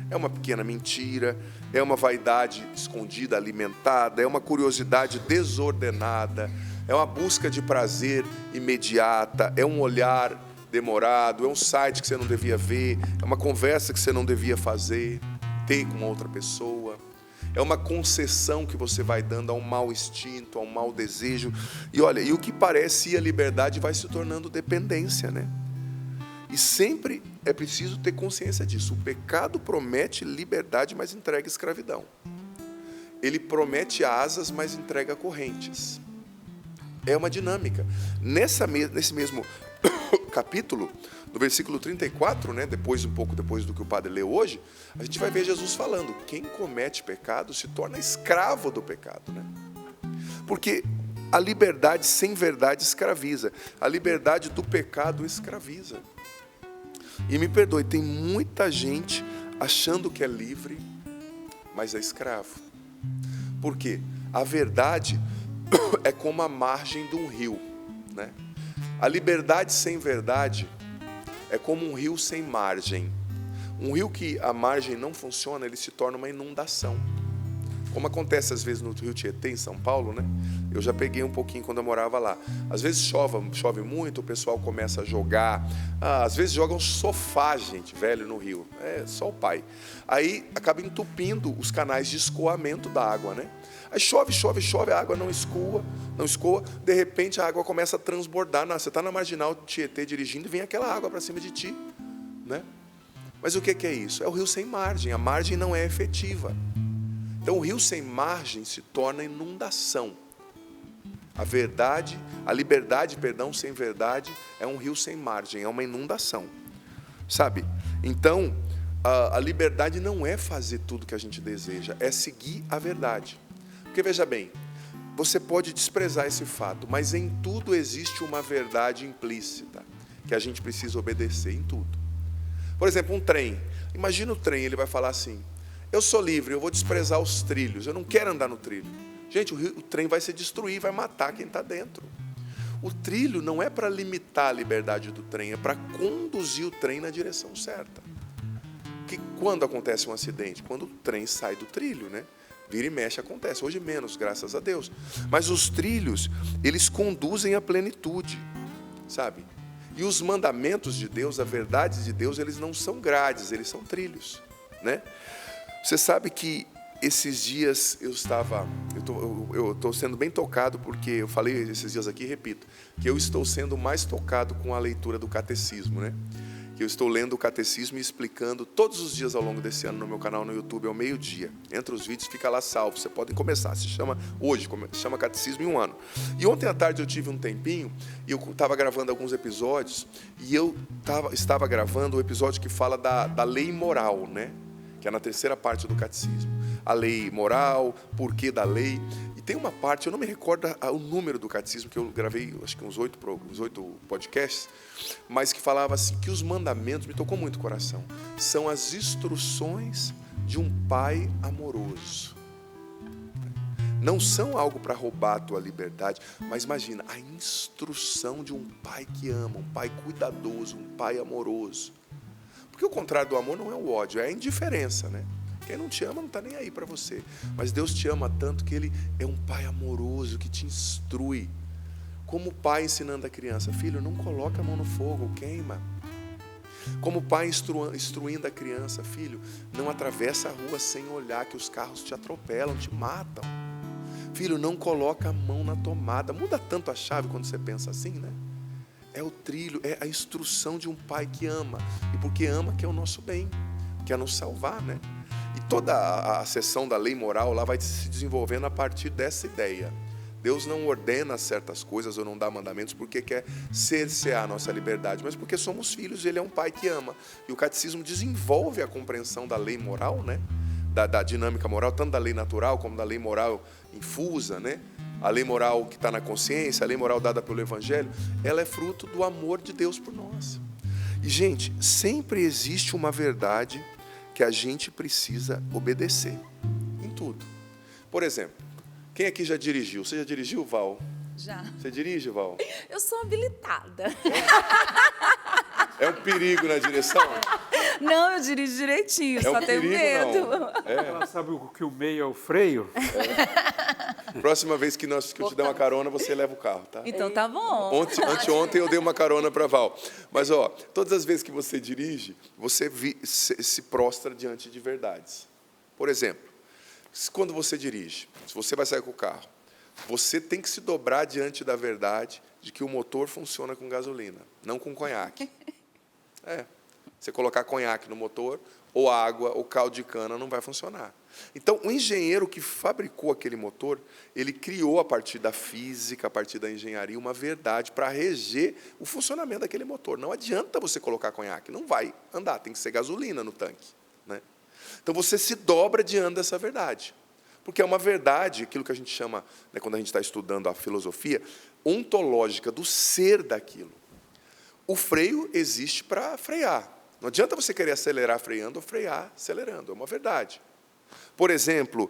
É uma pequena mentira, é uma vaidade escondida, alimentada, é uma curiosidade desordenada, é uma busca de prazer imediata, é um olhar demorado, é um site que você não devia ver, é uma conversa que você não devia ter com outra pessoa. É uma concessão que você vai dando a um mau instinto, a um mau desejo. E olha, e o que parecia liberdade vai se tornando dependência, né? E sempre é preciso ter consciência disso. O pecado promete liberdade, mas entrega escravidão. Ele promete asas, mas entrega correntes. É uma dinâmica. Nesse mesmo capítulo, no versículo 34, né, um pouco depois do que o padre leu hoje, a gente vai ver Jesus falando, quem comete pecado se torna escravo do pecado, né? Porque a liberdade sem verdade escraviza, a liberdade do pecado escraviza. E me perdoe, tem muita gente achando que é livre, mas é escravo. Por quê? A verdade é como a margem de um rio, né? A liberdade sem verdade é como um rio sem margem. Um rio que a margem não funciona, ele se torna uma inundação. Como acontece às vezes no Rio Tietê, em São Paulo, né? Eu já peguei um pouquinho quando eu morava lá. Às vezes chove muito, o pessoal começa a jogar. Às vezes jogam sofá, gente, velho, no rio. É só o pai. Aí acaba entupindo os canais de escoamento da água, né? Aí chove, a água não escoa. De repente a água começa a transbordar. Você está na marginal do Tietê dirigindo e vem aquela água para cima de ti, né? Mas o que é isso? É o rio sem margem. A margem não é efetiva. Então o rio sem margem se torna inundação. A liberdade, sem verdade, é um rio sem margem, é uma inundação. Sabe? Então, a liberdade não é fazer tudo que a gente deseja, é seguir a verdade. Porque veja bem, você pode desprezar esse fato, mas em tudo existe uma verdade implícita, que a gente precisa obedecer em tudo. Por exemplo, um trem. Imagina o trem, ele vai falar assim: eu sou livre, eu vou desprezar os trilhos, eu não quero andar no trilho. Gente, o trem vai se destruir, vai matar quem está dentro. O trilho não é para limitar a liberdade do trem, é para conduzir o trem na direção certa. Que quando acontece um acidente? Quando o trem sai do trilho, né? Vira e mexe acontece. Hoje menos, graças a Deus. Mas os trilhos, eles conduzem à plenitude, sabe? E os mandamentos de Deus, a verdade de Deus, eles não são grades, eles são trilhos, né? Você sabe que esses dias eu estou sendo bem tocado, porque eu falei esses dias aqui, repito, que eu estou sendo mais tocado com a leitura do catecismo, né? Que eu estou lendo o catecismo e explicando todos os dias ao longo desse ano no meu canal no YouTube, ao meio-dia. Entre os vídeos fica lá salvo, você podem começar, se chama Catecismo em um ano. E ontem à tarde eu tive um tempinho, e eu estava gravando alguns episódios, e eu estava gravando o episódio que fala da lei moral, né? Que é na terceira parte do catecismo. A lei moral, porquê da lei. E tem uma parte, eu não me recordo o número do catecismo, que eu gravei, acho que uns 8 podcasts, mas que falava assim, que os mandamentos, me tocou muito o coração, são as instruções de um pai amoroso. Não são algo para roubar a tua liberdade, mas imagina, a instrução de um pai que ama, um pai cuidadoso, um pai amoroso. Porque o contrário do amor não é o ódio, é a indiferença, né? Quem não te ama não está nem aí para você. Mas Deus te ama tanto que Ele é um pai amoroso que te instrui. Como o pai ensinando a criança: filho, não coloca a mão no fogo, queima. Como o pai instruindo a criança: filho, não atravessa a rua sem olhar, que os carros te atropelam, te matam. Filho, não coloca a mão na tomada. Muda tanto a chave quando você pensa assim, né? É o trilho, é a instrução de um pai que ama. E porque ama quer o nosso bem, quer nos salvar, né? E toda a sessão da lei moral lá vai se desenvolvendo a partir dessa ideia. Deus não ordena certas coisas ou não dá mandamentos porque quer cercear a nossa liberdade, mas porque somos filhos e Ele é um pai que ama. E o catecismo desenvolve a compreensão da lei moral, né? Da dinâmica moral, tanto da lei natural como da lei moral infusa, né? A lei moral que está na consciência, a lei moral dada pelo Evangelho, ela é fruto do amor de Deus por nós. E, gente, sempre existe uma verdade que a gente precisa obedecer em tudo. Por exemplo, quem aqui já dirigiu? Você já dirigiu, Val? Já. Você dirige, Val? Eu sou habilitada. É um perigo na direção? Não, eu dirijo direitinho, só tenho medo. Ela sabe que o meio é o freio? Próxima vez que eu te der uma carona, você leva o carro, tá? Então tá bom. Anteontem eu dei uma carona para Val. Mas, ó, todas as vezes que você dirige, você se prostra diante de verdades. Por exemplo, quando você dirige, se você vai sair com o carro, você tem que se dobrar diante da verdade de que o motor funciona com gasolina, não com conhaque. Você colocar conhaque no motor, ou água, ou caldo de cana, não vai funcionar. Então, o engenheiro que fabricou aquele motor, ele criou, a partir da física, a partir da engenharia, uma verdade para reger o funcionamento daquele motor. Não adianta você colocar conhaque, não vai andar, tem que ser gasolina no tanque, né? Então, você se dobra diante dessa verdade. Porque é uma verdade, aquilo que a gente chama, né, quando a gente está estudando a filosofia, ontológica do ser daquilo. O freio existe para frear. Não adianta você querer acelerar freando ou frear acelerando. É uma verdade. Por exemplo,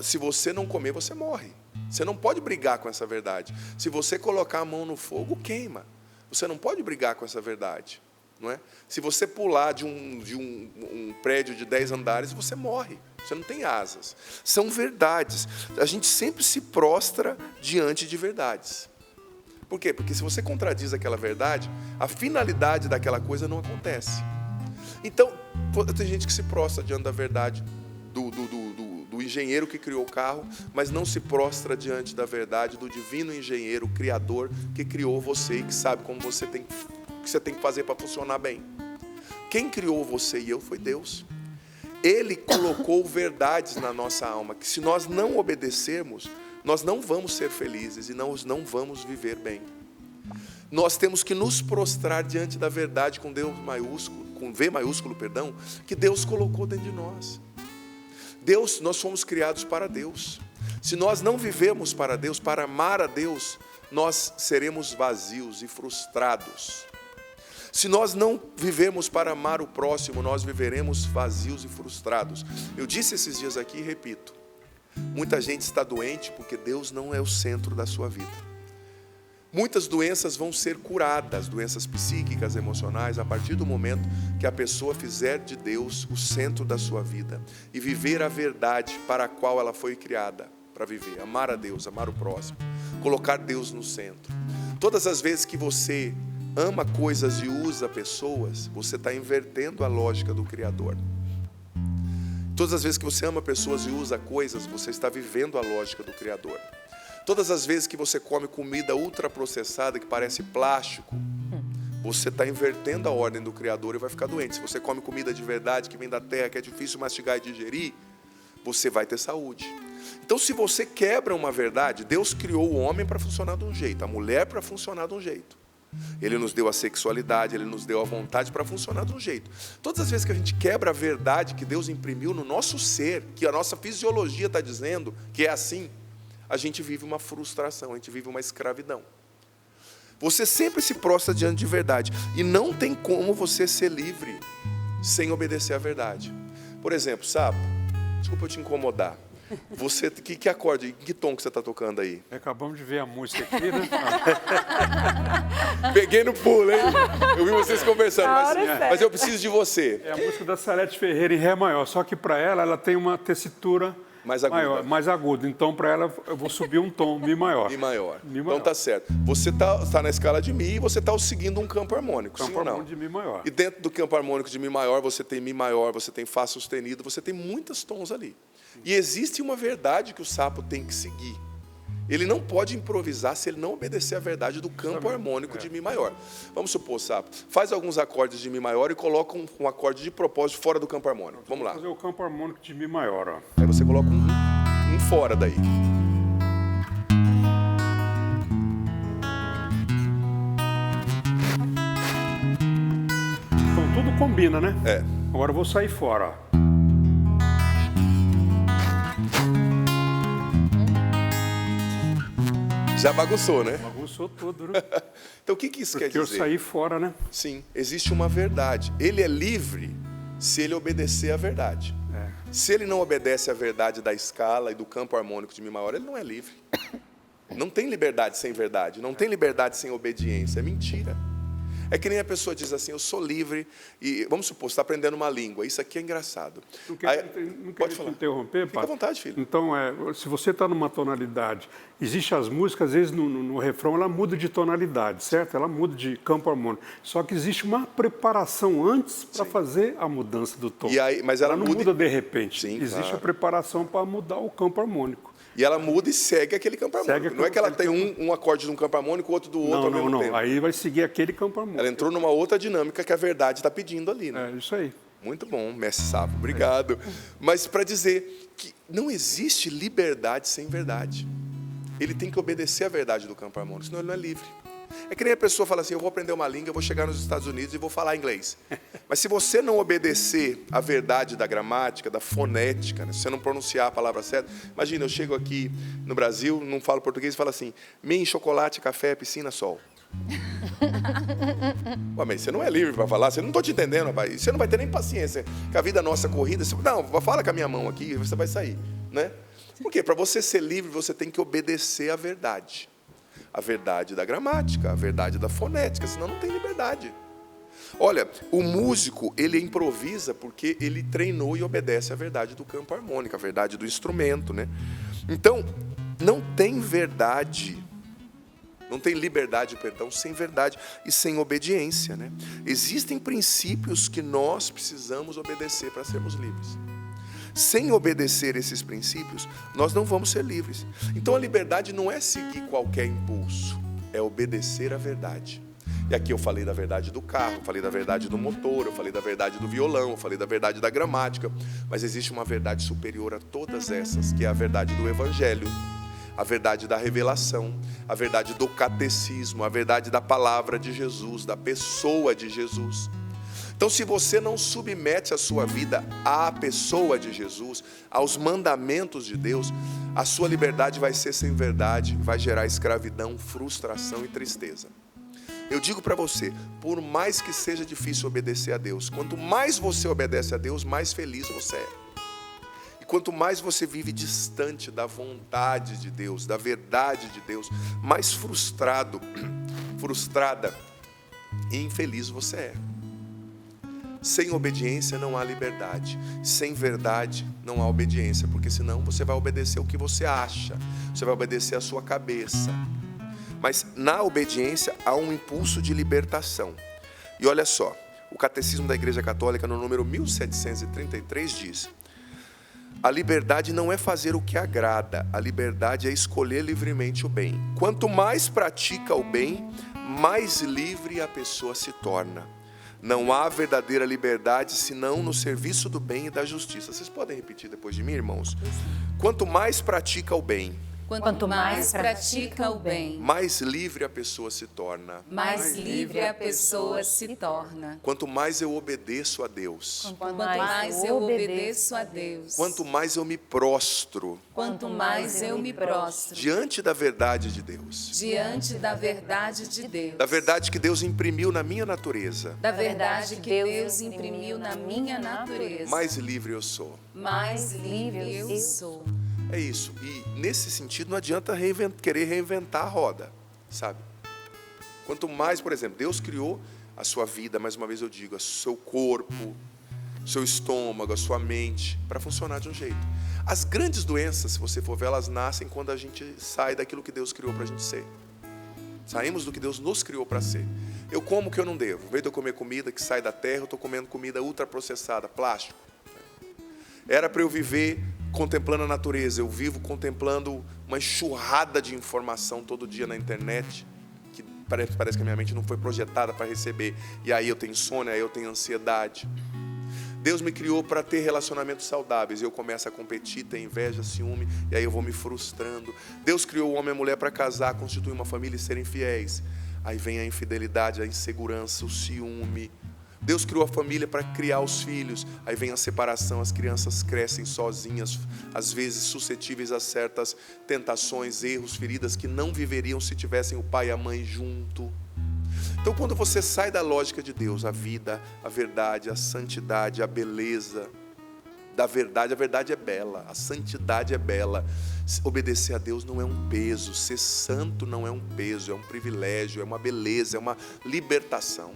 se você não comer, você morre. Você não pode brigar com essa verdade. Se você colocar a mão no fogo, queima. Você não pode brigar com essa verdade. Não é? Se você pular de um prédio de 10 andares, você morre. Você não tem asas. São verdades. A gente sempre se prostra diante de verdades. Por quê? Porque se você contradiz aquela verdade, a finalidade daquela coisa não acontece. Então, tem gente que se prostra diante da verdade do engenheiro que criou o carro, mas não se prostra diante da verdade do divino engenheiro, criador, que criou você e que sabe como você tem que fazer para funcionar bem. Quem criou você e eu foi Deus. Ele colocou verdades na nossa alma, que se nós não obedecermos, nós não vamos ser felizes e nós não vamos viver bem. Nós temos que nos prostrar diante da verdade com Deus maiúsculo, com V maiúsculo, perdão, que Deus colocou dentro de nós. Nós fomos criados para Deus. Se nós não vivemos para Deus, para amar a Deus, nós seremos vazios e frustrados. Se nós não vivemos para amar o próximo, nós viveremos vazios e frustrados. Eu disse esses dias aqui e repito, muita gente está doente porque Deus não é o centro da sua vida. Muitas doenças vão ser curadas, doenças psíquicas, emocionais, a partir do momento que a pessoa fizer de Deus o centro da sua vida e viver a verdade para a qual ela foi criada para viver, amar a Deus, amar o próximo, colocar Deus no centro. Todas as vezes que você ama coisas e usa pessoas, você está invertendo a lógica do Criador. Todas as vezes que você ama pessoas e usa coisas, você está vivendo a lógica do Criador. Todas as vezes que você come comida ultraprocessada que parece plástico, você está invertendo a ordem do Criador e vai ficar doente. Se você come comida de verdade, que vem da terra, que é difícil mastigar e digerir, você vai ter saúde. Então, se você quebra uma verdade, Deus criou o homem para funcionar de um jeito, a mulher para funcionar de um jeito. Ele nos deu a sexualidade, Ele nos deu a vontade para funcionar de um jeito. Todas as vezes que a gente quebra a verdade que Deus imprimiu no nosso ser, que a nossa fisiologia está dizendo que é assim, a gente vive uma frustração, a gente vive uma escravidão. Você sempre se prostra diante de verdade. E não tem como você ser livre sem obedecer à verdade. Por exemplo, Sapo, desculpa eu te incomodar. Você, que acorde, que tom que você está tocando aí? Acabamos de ver a música aqui, né? Peguei no pulo, hein? Eu vi vocês conversando, mas eu preciso de você. É a música da Salete Ferreira em Ré maior, só que para ela tem uma tessitura mais aguda. Maior, mais aguda. Então, para ela, eu vou subir um tom, Mi maior. Mi maior. Mi maior. Então tá certo. Você tá na escala de Mi e você está seguindo um campo harmônico, sim ou não? Campo harmônico de Mi maior. E dentro do campo harmônico de Mi maior, você tem Mi maior, você tem Fá sustenido, você tem muitos tons ali. E existe uma verdade que o Sapo tem que seguir. Ele não pode improvisar se ele não obedecer à verdade do campo harmônico de Mi maior. Vamos supor, Sapo, faz alguns acordes de Mi maior e coloca um acorde de propósito fora do campo harmônico. Vamos lá. Vou fazer o campo harmônico de Mi maior, ó. Aí você coloca um fora daí. Então tudo combina, né? É. Agora eu vou sair fora, ó. Já bagunçou, né? Bagunçou tudo, né? Então o que isso quer dizer? Porque eu saí fora, né? Sim, existe uma verdade. Ele é livre se ele obedecer à verdade. Se ele não obedece à verdade da escala e do campo harmônico de Mi maior, ele não é livre. Não tem liberdade sem verdade, não tem liberdade sem obediência, é mentira. É que nem a pessoa diz assim, eu sou livre, e vamos supor, você está aprendendo uma língua, isso aqui é engraçado. Não quero te interromper, Fica à vontade, filho. Então, se você está numa tonalidade, existe as músicas, às vezes no refrão, ela muda de tonalidade, certo? Ela muda de campo harmônico. Só que existe uma preparação antes para fazer a mudança do tom. E aí, mas ela não muda de repente. Sim, existe claro. a preparação para mudar o campo harmônico. E ela muda e segue aquele campo harmônico. Não é que ela tem um acorde de um campo harmônico, outro do outro ao mesmo tempo. Aí vai seguir aquele campo harmônico. Ela entrou numa outra dinâmica que a verdade está pedindo ali, né? É isso aí. Muito bom, mestre Sapo, obrigado. Mas para dizer que não existe liberdade sem verdade. Ele tem que obedecer à verdade do campo harmônico, senão ele não é livre. É que nem a pessoa fala assim, eu vou aprender uma língua, eu vou chegar nos Estados Unidos e vou falar inglês. Mas se você não obedecer à verdade da gramática, da fonética, né? Se você não pronunciar a palavra certa, imagina, eu chego aqui no Brasil, não falo português e falo assim, min, chocolate, café, piscina, sol. Ué, mas você não é livre para falar, você não estou te entendendo, rapaz. Você não vai ter nem paciência. Que a vida nossa corrida, você, não, fala com a minha mão aqui, você vai sair, né? Por quê? Para você ser livre, você tem que obedecer à verdade. A verdade da gramática, a verdade da fonética, senão não tem liberdade. Olha, o músico, ele improvisa porque ele treinou e obedece à verdade do campo harmônico, a verdade do instrumento, né? Então, não tem verdade, não tem liberdade, perdão, sem verdade e sem obediência, né? Existem princípios que nós precisamos obedecer para sermos livres. Sem obedecer esses princípios, nós não vamos ser livres. Então a liberdade não é seguir qualquer impulso, é obedecer à verdade. E aqui eu falei da verdade do carro, falei da verdade do motor, eu falei da verdade do violão, eu falei da verdade da gramática, mas existe uma verdade superior a todas essas, que é a verdade do Evangelho, a verdade da revelação, a verdade do catecismo, a verdade da palavra de Jesus, da pessoa de Jesus. Então, se você não submete a sua vida à pessoa de Jesus, aos mandamentos de Deus, a sua liberdade vai ser sem verdade, vai gerar escravidão, frustração e tristeza. Eu digo para você, por mais que seja difícil obedecer a Deus, quanto mais você obedece a Deus, mais feliz você é. E quanto mais você vive distante da vontade de Deus, da verdade de Deus, mais frustrada e infeliz você é. Sem obediência não há liberdade. Sem verdade não há obediência, porque senão você vai obedecer o que você acha, você vai obedecer a sua cabeça. Mas na obediência há um impulso de libertação. E olha só, o Catecismo da Igreja Católica, no número 1733, diz: a liberdade não é fazer o que agrada, a liberdade é escolher livremente o bem. Quanto mais pratica o bem, mais livre a pessoa se torna. Não há verdadeira liberdade senão no serviço do bem e da justiça. Vocês podem repetir depois de mim, irmãos? Quanto mais pratica o bem, Quanto mais pratica o bem, mais livre a pessoa se torna. mais livre a pessoa se torna. Quanto mais eu obedeço a Deus, Quanto mais eu obedeço a Deus, quanto mais eu me prostro quanto mais eu me prostro diante da verdade de Deus, diante da verdade de Deus, da verdade que Deus imprimiu na minha natureza, da verdade que Deus imprimiu na minha natureza, mais livre eu sou. mais livre eu sou. É isso. E nesse sentido não adianta querer reinventar a roda, sabe? Quanto mais, por exemplo, Deus criou a sua vida, mais uma vez eu digo, o seu corpo, o seu estômago, a sua mente, para funcionar de um jeito. As grandes doenças, se você for ver, elas nascem quando a gente sai daquilo que Deus criou para a gente ser. Saímos do que Deus nos criou para ser. Eu como o que eu não devo. Em vez de eu comer comida que sai da terra, eu estou comendo comida ultraprocessada, plástico. Era para eu viver contemplando a natureza. Eu vivo contemplando uma enxurrada de informação todo dia na internet, que parece que a minha mente não foi projetada para receber. E aí eu tenho insônia, aí eu tenho ansiedade. Deus me criou para ter relacionamentos saudáveis. Eu começo a competir, ter inveja, ciúme, e aí eu vou me frustrando. Deus criou o homem e a mulher para casar, constituir uma família e serem fiéis. Aí vem a infidelidade, a insegurança, o ciúme. Deus criou a família para criar os filhos. Aí vem a separação, as crianças crescem sozinhas, às vezes suscetíveis a certas tentações, erros, feridas que não viveriam se tivessem o pai e a mãe junto. Então, quando você sai da lógica de Deus, a vida, a verdade, a santidade, a beleza da verdade, a verdade é bela, a santidade é bela. Obedecer a Deus não é um peso, ser santo não é um peso, é um privilégio, é uma beleza, é uma libertação.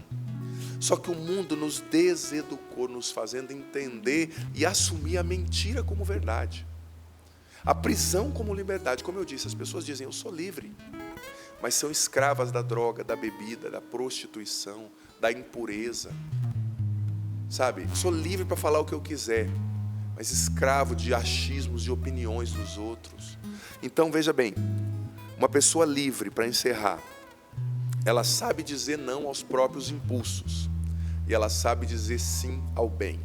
Só que o mundo nos deseducou, nos fazendo entender e assumir a mentira como verdade. A prisão como liberdade. Como eu disse, as pessoas dizem, eu sou livre. Mas são escravas da droga, da bebida, da prostituição, da impureza. Sabe? Sou livre para falar o que eu quiser, mas escravo de achismos e opiniões dos outros. Então, veja bem, uma pessoa livre, para encerrar, ela sabe dizer não aos próprios impulsos e ela sabe dizer sim ao bem.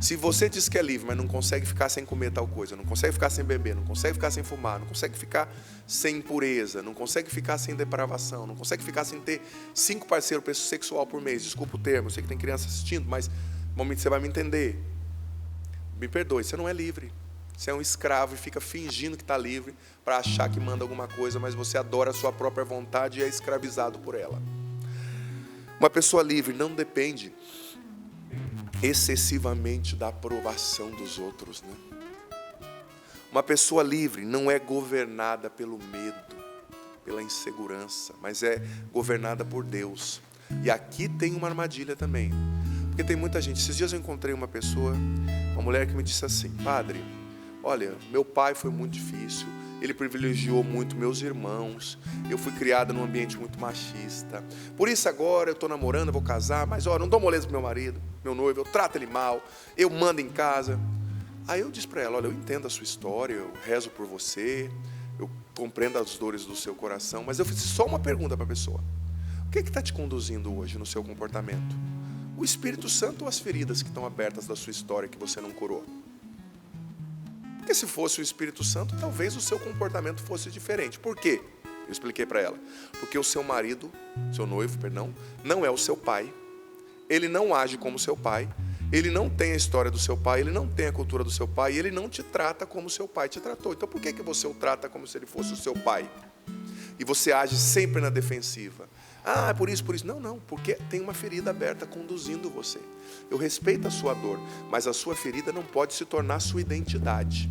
Se você diz que é livre, mas não consegue ficar sem comer tal coisa, não consegue ficar sem beber, não consegue ficar sem fumar, não consegue ficar sem impureza, não consegue ficar sem depravação, não consegue ficar sem ter 5 parceiros sexual por mês, desculpa o termo, eu sei que tem criança assistindo, mas no momento você vai me entender. Me perdoe, você não é livre. Você é um escravo e fica fingindo que está livre para achar que manda alguma coisa, mas você adora a sua própria vontade e é escravizado por ela. Uma pessoa livre não depende excessivamente da aprovação dos outros, né? Uma pessoa livre não é governada pelo medo, pela insegurança, mas é governada por Deus. E aqui tem uma armadilha também, porque tem muita gente. Esses dias eu encontrei uma pessoa, uma mulher que me disse assim: padre, olha, meu pai foi muito difícil, ele privilegiou muito meus irmãos, eu fui criada num ambiente muito machista, por isso agora eu estou namorando, eu vou casar, mas não dou moleza pro meu marido, meu noivo, eu trato ele mal, eu mando em casa. Aí eu disse para ela, olha, eu entendo a sua história, eu rezo por você, eu compreendo as dores do seu coração, mas eu fiz só uma pergunta para a pessoa: o que está te conduzindo hoje no seu comportamento? O Espírito Santo ou as feridas que estão abertas da sua história que você não curou? Porque se fosse o Espírito Santo, talvez o seu comportamento fosse diferente. Por quê? Eu expliquei para ela. Porque o seu marido, seu noivo, perdão, não é o seu pai. ele não age como seu pai, ele não tem a história do seu pai, ele não tem a cultura do seu pai, e ele não te trata como seu pai te tratou. Então por que você o trata como se ele fosse o seu pai? E você age sempre na defensiva. Ah, é por isso. Não, porque tem uma ferida aberta conduzindo você. Eu respeito a sua dor, mas a sua ferida não pode se tornar a sua identidade.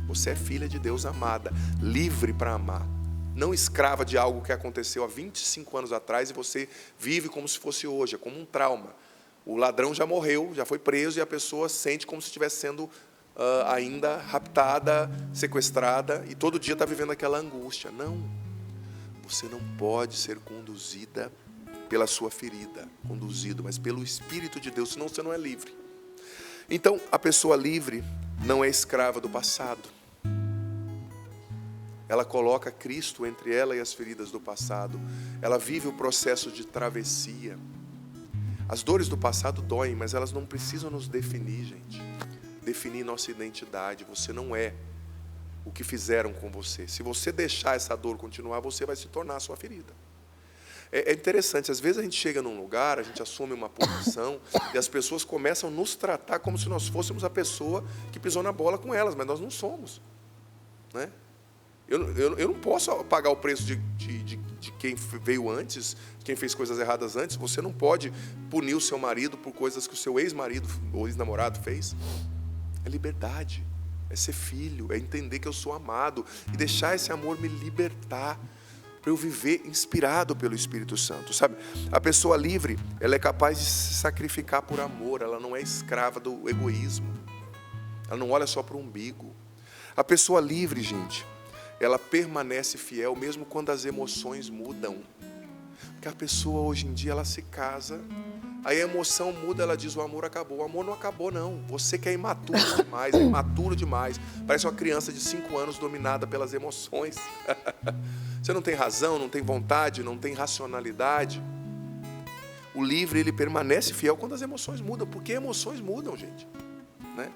Você é filha de Deus amada, livre para amar. Não escrava de algo que aconteceu há 25 anos atrás e você vive como se fosse hoje, é como um trauma. O ladrão já morreu, já foi preso e a pessoa sente como se estivesse sendo ainda raptada, sequestrada e todo dia está vivendo aquela angústia. Não, você não pode ser conduzida pela sua ferida, conduzido, mas pelo Espírito de Deus, senão você não é livre. Então, a pessoa livre não é escrava do passado. Ela coloca Cristo entre ela e as feridas do passado. Ela vive o processo de travessia. As dores do passado doem, mas elas não precisam nos definir, gente. Definir nossa identidade. Você não é o que fizeram com você. Se você deixar essa dor continuar, você vai se tornar a sua ferida. É interessante, às vezes a gente chega num lugar, a gente assume uma posição e as pessoas começam a nos tratar como se nós fôssemos a pessoa que pisou na bola com elas, mas nós não somos, né? Eu não posso pagar o preço de quem veio antes, quem fez coisas erradas antes. Você não pode punir o seu marido por coisas que o seu ex-marido ou ex-namorado fez. É liberdade, é ser filho, é entender que eu sou amado e deixar esse amor me libertar para eu viver inspirado pelo Espírito Santo, sabe? A pessoa livre, ela é capaz de se sacrificar por amor, ela não é escrava do egoísmo, ela não olha só para o umbigo. A pessoa livre, gente, ela permanece fiel mesmo quando as emoções mudam. Porque a pessoa hoje em dia, ela se casa, aí a emoção muda, ela diz, o amor acabou. O amor não acabou, não. Você que é imaturo demais, é imaturo demais. Parece uma criança de 5 anos dominada pelas emoções. Você não tem razão, não tem vontade, não tem racionalidade. O livre, ele permanece fiel quando as emoções mudam. Porque emoções mudam, gente, né?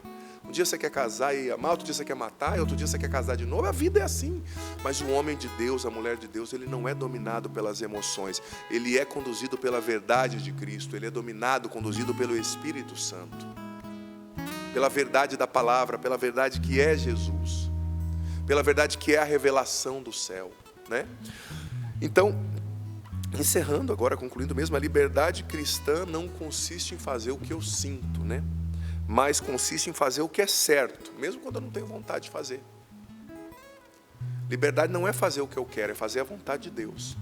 Um dia você quer casar e amar, outro dia você quer matar, e outro dia você quer casar de novo. A vida é assim. Mas o homem de Deus, a mulher de Deus, ele não é dominado pelas emoções. Ele é conduzido pela verdade de Cristo. Ele é dominado, conduzido pelo Espírito Santo. Pela verdade da palavra, pela verdade que é Jesus. Pela verdade que é a revelação do céu, né? Então, encerrando agora, concluindo mesmo, a liberdade cristã não consiste em fazer o que eu sinto, né? Mas consiste em fazer o que é certo, mesmo quando eu não tenho vontade de fazer. Liberdade não é fazer o que eu quero, é fazer a vontade de Deus.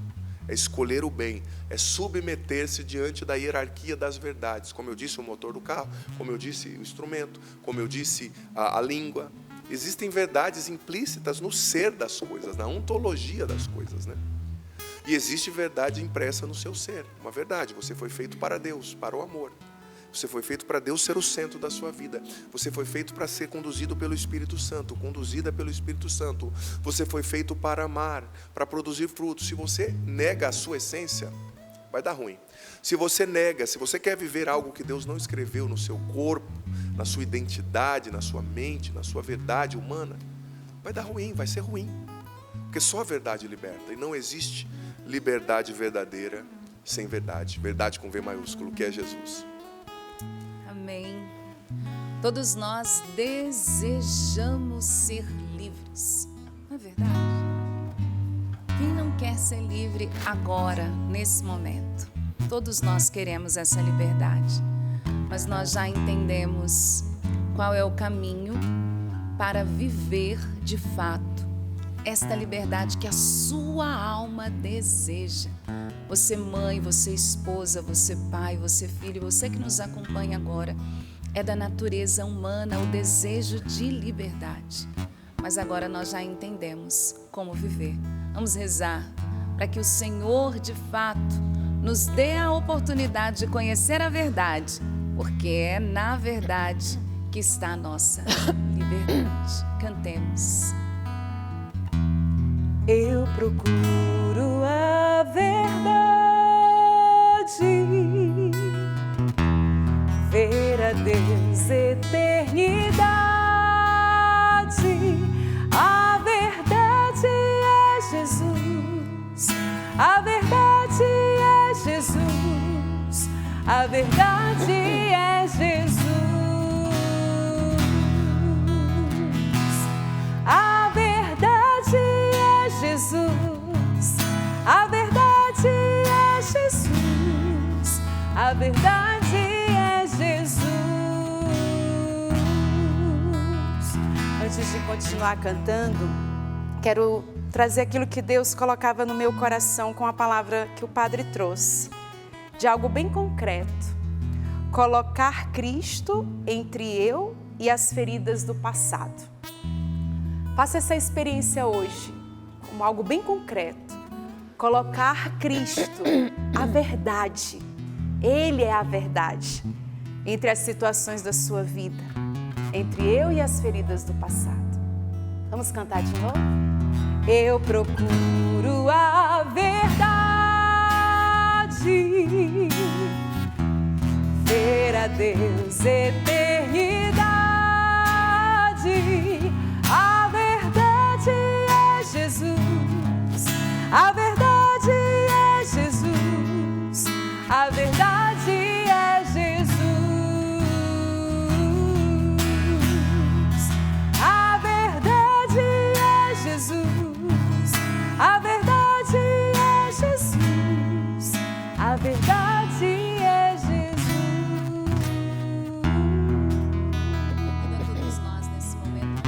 É escolher o bem, é submeter-se diante da hierarquia das verdades. Como eu disse, o motor do carro, como eu disse, o instrumento, como eu disse, a língua. Existem verdades implícitas no ser das coisas, na ontologia das coisas, né? E existe verdade impressa no seu ser. Uma verdade, você foi feito para Deus, para o amor. Você foi feito para Deus ser o centro da sua vida. Você foi feito para ser conduzido pelo Espírito Santo, conduzida pelo Espírito Santo. Você foi feito para amar, para produzir frutos. Se você nega a sua essência, vai dar ruim. Se você nega, se você quer viver algo que Deus não escreveu no seu corpo, na sua identidade, na sua mente, na sua verdade humana, vai dar ruim, vai ser ruim. Porque só a verdade liberta. E não existe liberdade verdadeira sem verdade. Verdade com V maiúsculo, que é Jesus. Amém. Todos nós desejamos ser livres, não é verdade? Quem não quer ser livre agora, nesse momento? Todos nós queremos essa liberdade, mas nós já entendemos qual é o caminho para viver de fato esta liberdade que a sua alma deseja. Você mãe, você esposa, você pai, você filho, você que nos acompanha agora, é da natureza humana o desejo de liberdade. Mas agora nós já entendemos como viver. Vamos rezar para que o Senhor, de fato, nos dê a oportunidade de conhecer a verdade, porque é na verdade que está a nossa liberdade. Cantemos. Eu procuro a verdade, ver a Deus eternidade. A verdade é Jesus, a verdade é Jesus, A verdade é Jesus. A verdade é Jesus. A verdade é Jesus. A verdade é Jesus. Antes de continuar cantando, quero trazer aquilo que Deus colocava no meu coração com a palavra que o Padre trouxe, de algo bem concreto. Colocar Cristo entre eu e as feridas do passado. Faça essa experiência hoje como algo bem concreto. Colocar Cristo, a verdade, Ele é a verdade, entre as situações da sua vida, entre eu e as feridas do passado. Vamos cantar de novo? Eu procuro a verdade, ver a Deus eternidade. A verdade é Jesus. A verdade é Jesus. A verdade é Jesus. A verdade é Jesus. A verdade é Jesus. A verdade é Jesus. Convido a todos nós nesse momento a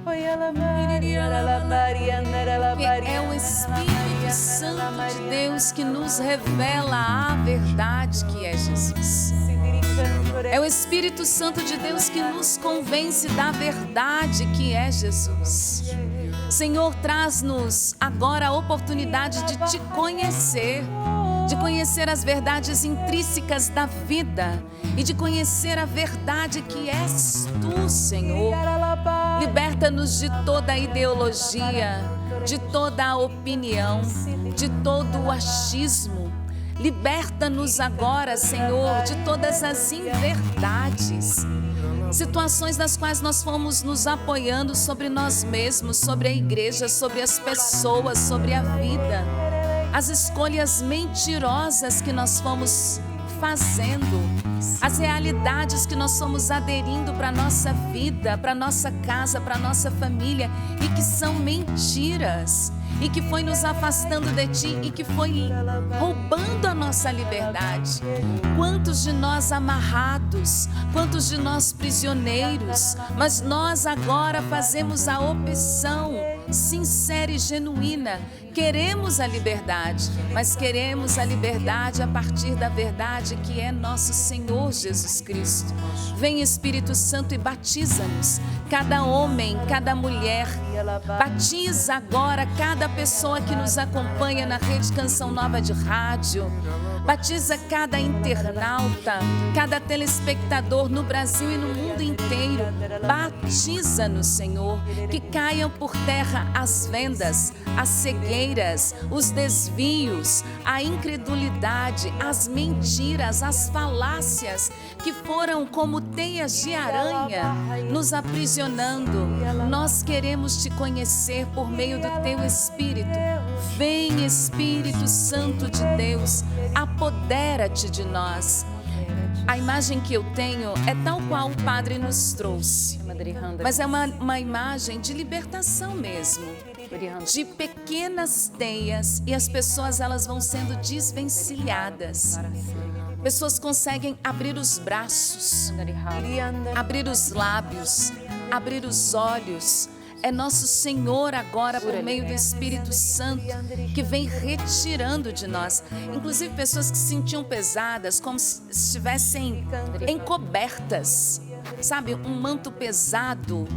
porque é o Espírito Santo de Deus que nos revela a verdade que é Jesus. É o Espírito Santo de Deus que nos convence da verdade que é Jesus. Senhor, traz-nos agora a oportunidade de te conhecer, de conhecer as verdades intrínsecas da vida e de conhecer a verdade que és tu, Senhor. Liberta-nos de toda a ideologia, de toda a opinião, de todo o achismo. Liberta-nos agora, Senhor, de todas as inverdades. Situações nas quais nós fomos nos apoiando sobre nós mesmos, sobre a igreja, sobre as pessoas, sobre a vida. As escolhas mentirosas que nós fomos fazendo, as realidades que nós fomos aderindo para a nossa vida, para a nossa casa, para a nossa família e que são mentiras e que foi nos afastando de Ti e que foi roubando a nossa liberdade. Quantos de nós amarrados, quantos de nós prisioneiros, mas nós agora fazemos a opção sincera e genuína. Queremos a liberdade, mas queremos a liberdade a partir da verdade que é nosso Senhor Jesus Cristo. Vem Espírito Santo e batiza-nos, cada homem, cada mulher. Batiza agora cada pessoa que nos acompanha na Rede Canção Nova de Rádio. Batiza cada internauta, cada telespectador no Brasil e no mundo inteiro. Batiza-nos, Senhor, que caiam por terra as vendas, as cegueiras, os desvios, a incredulidade, as mentiras, as falácias que foram como teias de aranha nos aprisionando. Nós queremos te conhecer por meio do teu Espírito. Vem, Espírito Santo de Deus, apodera-te de nós. A imagem que eu tenho é tal qual o Padre nos trouxe, mas é uma imagem de libertação mesmo, de pequenas teias, e as pessoas elas vão sendo desvencilhadas. Pessoas conseguem abrir os braços, abrir os lábios, abrir os olhos. É nosso Senhor agora, por meio do Espírito Santo, que vem retirando de nós. Inclusive pessoas que se sentiam pesadas, como se estivessem encobertas. Sabe, um manto pesado,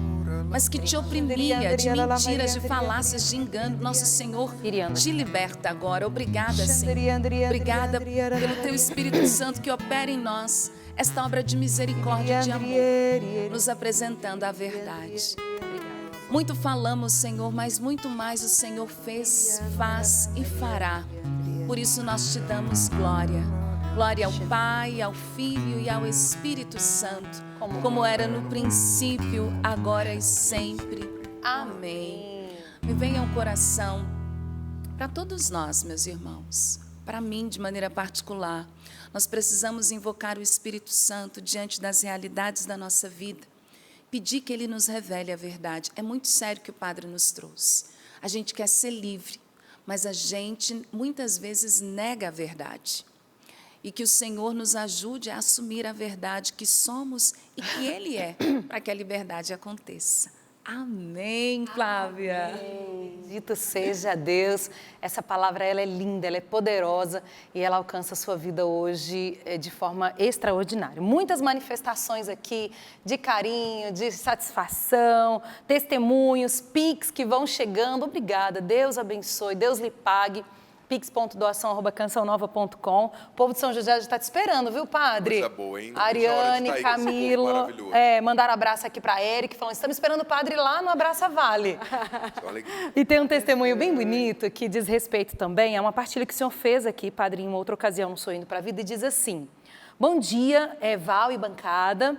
mas que te oprimia, de mentiras, de falácias, de engano. Nosso Senhor te liberta agora. Obrigada, Senhor. Obrigada pelo teu Espírito Santo que opera em nós esta obra de misericórdia e de amor, nos apresentando a verdade. Muito falamos, Senhor, mas muito mais o Senhor fez, faz e fará. Por isso nós te damos glória. Glória ao Pai, ao Filho e ao Espírito Santo, como era no princípio, agora e sempre. Amém. Me venha ao coração, para todos nós, meus irmãos, para mim de maneira particular. Nós precisamos invocar o Espírito Santo diante das realidades da nossa vida, pedir que Ele nos revele a verdade. É muito sério que o Padre nos trouxe. A gente quer ser livre, mas a gente muitas vezes nega a verdade. E que o Senhor nos ajude a assumir a verdade que somos e que Ele é, para que a liberdade aconteça. Amém, Flávia. Dito seja Deus. Essa palavra ela é linda, ela é poderosa e ela alcança a sua vida hoje de forma extraordinária. Muitas manifestações aqui de carinho, de satisfação, testemunhos, Pix que vão chegando. Obrigada, Deus abençoe, Deus lhe pague. pix.doação@cançãonova.com. O povo de São José já está te esperando, viu, Padre? Coisa boa, hein? Ariane, Já Camilo, maravilhoso. mandaram abraço aqui para Eric, falando, estamos esperando o Padre lá no Abraça Vale. Só alegria. E tem um testemunho bem bonito que diz respeito também a uma partilha que o senhor fez aqui, Padre, em uma outra ocasião no Sorrindo para a Vida, e diz assim: bom dia, Val e bancada.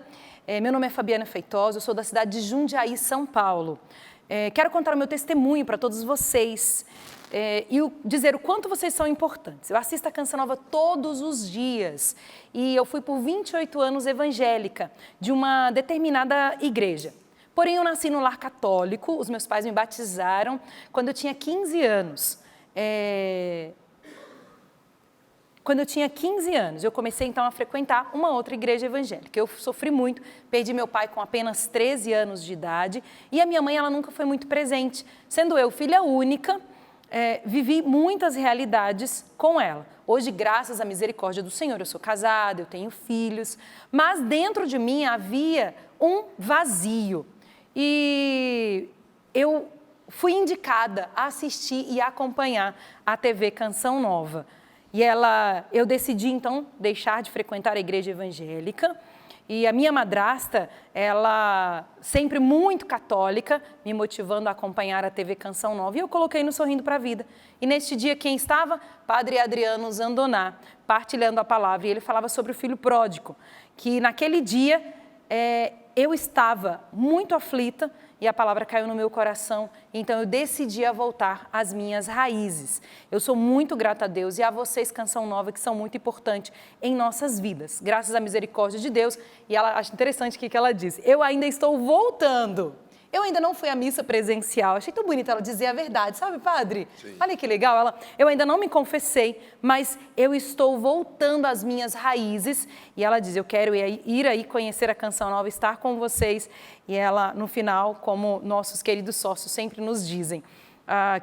Meu nome é Fabiana Feitosa, eu sou da cidade de Jundiaí, São Paulo. Quero contar o meu testemunho para todos vocês. E dizer o quanto vocês são importantes. Eu assisto a Canção Nova todos os dias e eu fui por 28 anos evangélica de uma determinada igreja. Porém, eu nasci no lar católico, os meus pais me batizaram quando eu tinha 15 anos. Quando eu tinha 15 anos, eu comecei então a frequentar uma outra igreja evangélica. Eu sofri muito, perdi meu pai com apenas 13 anos de idade e a minha mãe ela nunca foi muito presente. Sendo eu filha única, vivi muitas realidades com ela. Hoje, graças à misericórdia do Senhor, eu sou casada, eu tenho filhos, mas dentro de mim havia um vazio. E eu fui indicada a assistir e acompanhar a TV Canção Nova. E eu decidi, então, deixar de frequentar a igreja evangélica. E a minha madrasta, ela sempre muito católica, me motivando a acompanhar a TV Canção Nova. E eu coloquei no Sorrindo para a Vida. E neste dia, quem estava? Padre Adriano Zandoná, partilhando a palavra. E ele falava sobre o filho pródigo, que naquele dia eu estava muito aflita e a palavra caiu no meu coração. Então eu decidi a voltar às minhas raízes. Eu sou muito grata a Deus e a vocês, Canção Nova, que são muito importantes em nossas vidas. Graças à misericórdia de Deus. E ela acho interessante o que ela diz. Eu ainda estou voltando. Eu ainda não fui à missa presencial. Achei tão bonita ela dizer a verdade, sabe, Padre? Sim. Olha que legal. Eu ainda não me confessei, mas eu estou voltando às minhas raízes. E ela diz, eu quero ir aí conhecer a Canção Nova, estar com vocês. E ela, no final, como nossos queridos sócios sempre nos dizem,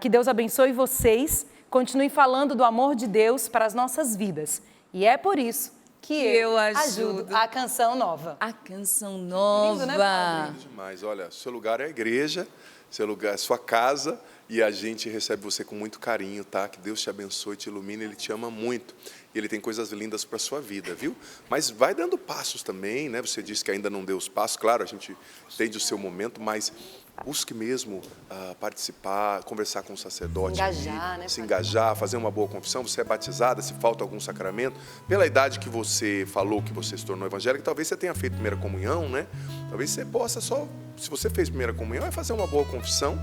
que Deus abençoe vocês, continue falando do amor de Deus para as nossas vidas. E é por isso que eu ajudo a Canção Nova. A Canção Nova. Lindo, né, Padre? Lindo demais. Olha, seu lugar é a igreja, seu lugar é sua casa e a gente recebe você com muito carinho, tá? Que Deus te abençoe, te ilumine, Ele te ama muito. E Ele tem coisas lindas para a sua vida, viu? Mas vai dando passos também, né? Você disse que ainda não deu os passos. Claro, a gente entende o seu momento, mas busque mesmo participar, conversar com o sacerdote. Engajar, né? Se engajar, fazer uma boa confissão. Você é batizada, se falta algum sacramento. Pela idade que você falou que você se tornou evangélica, talvez você tenha feito primeira comunhão, né? Talvez você possa só, se você fez primeira comunhão, é fazer uma boa confissão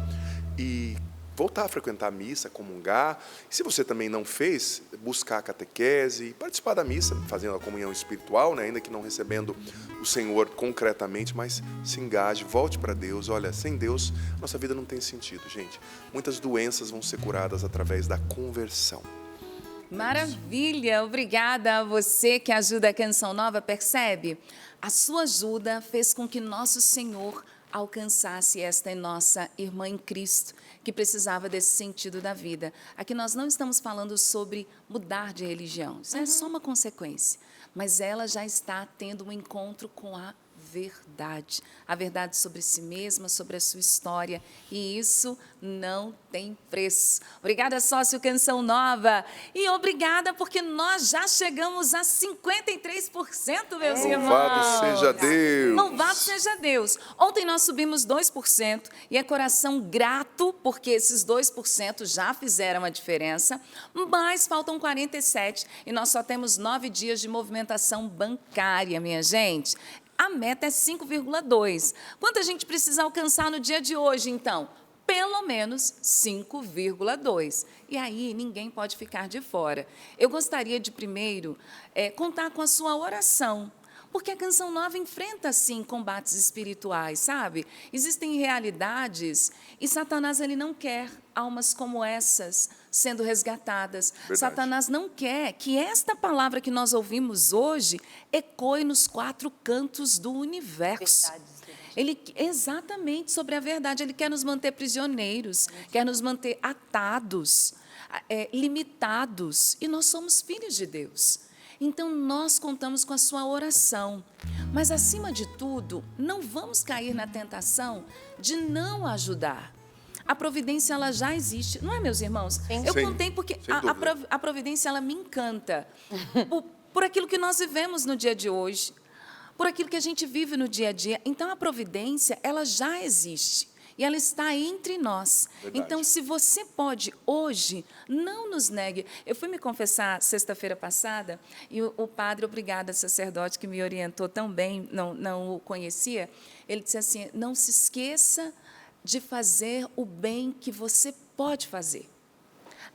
e voltar a frequentar a missa, comungar. E se você também não fez, buscar a catequese, participar da missa, fazendo a comunhão espiritual, né? Ainda que não recebendo o Senhor concretamente, mas se engaje, volte para Deus. Olha, sem Deus, nossa vida não tem sentido, gente. Muitas doenças vão ser curadas através da conversão. Maravilha! Obrigada a você que ajuda a Canção Nova. Percebe? A sua ajuda fez com que nosso Senhor alcançasse esta nossa irmã em Cristo, que precisava desse sentido da vida. Aqui nós não estamos falando sobre mudar de religião, isso é só uma consequência, mas ela já está tendo um encontro com a verdade sobre si mesma, sobre a sua história, e isso não tem preço. Obrigada, sócio Canção Nova, e obrigada porque nós já chegamos a 53%, meus irmãos. Louvado seja Deus! Louvado seja Deus! Ontem nós subimos 2% e é coração grato porque esses 2% já fizeram a diferença, mas faltam 47% e nós só temos 9 dias de movimentação bancária, minha gente. A meta é 5,2. Quanto a gente precisa alcançar no dia de hoje, então? pelo menos 5,2. E aí ninguém pode ficar de fora. Eu gostaria de primeiro contar com a sua oração. Porque a Canção Nova enfrenta, sim, combates espirituais, sabe? Existem realidades e Satanás ele não quer almas como essas sendo resgatadas. Verdade. Satanás não quer que esta palavra que nós ouvimos hoje ecoe nos 4 cantos do universo. Exatamente, sobre a verdade. Ele quer nos manter prisioneiros, quer nos manter atados, limitados. E nós somos filhos de Deus. Então, nós contamos com a sua oração. Mas, acima de tudo, não vamos cair na tentação de não ajudar. A providência, ela já existe. Não é, meus irmãos? Sim. Eu contei porque a providência, ela me encanta. Por aquilo que nós vivemos no dia de hoje. Por aquilo que a gente vive no dia a dia. Então, a providência, ela já existe. E ela está entre nós. Verdade. Então, se você pode hoje, não nos negue. Eu fui me confessar sexta-feira passada e o padre, obrigada, sacerdote, que me orientou tão bem, não o conhecia, ele disse assim, não se esqueça de fazer o bem que você pode fazer.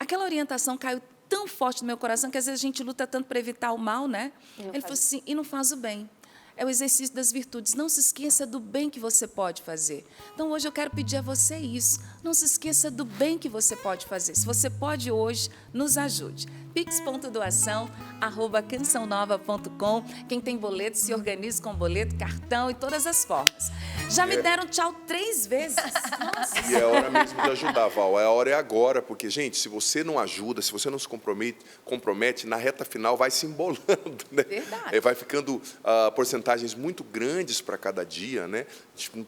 Aquela orientação caiu tão forte no meu coração que às vezes a gente luta tanto para evitar o mal, né? Ele falou assim, e não faz o bem. É o exercício das virtudes. Não se esqueça do bem que você pode fazer. Então, hoje eu quero pedir a você isso. Não se esqueça do bem que você pode fazer. Se você pode hoje, nos ajude. pix.doação@cançãonova.com. Quem tem boleto, se organize com boleto, cartão e todas as formas. Já me deram tchau 3 vezes. Nossa. E é hora mesmo de ajudar, Val. A hora é agora, porque, gente, se você não ajuda, se você não se compromete, na reta final vai se embolando, né? Verdade. Vai ficando porcentagens muito grandes para cada dia, né? A gente não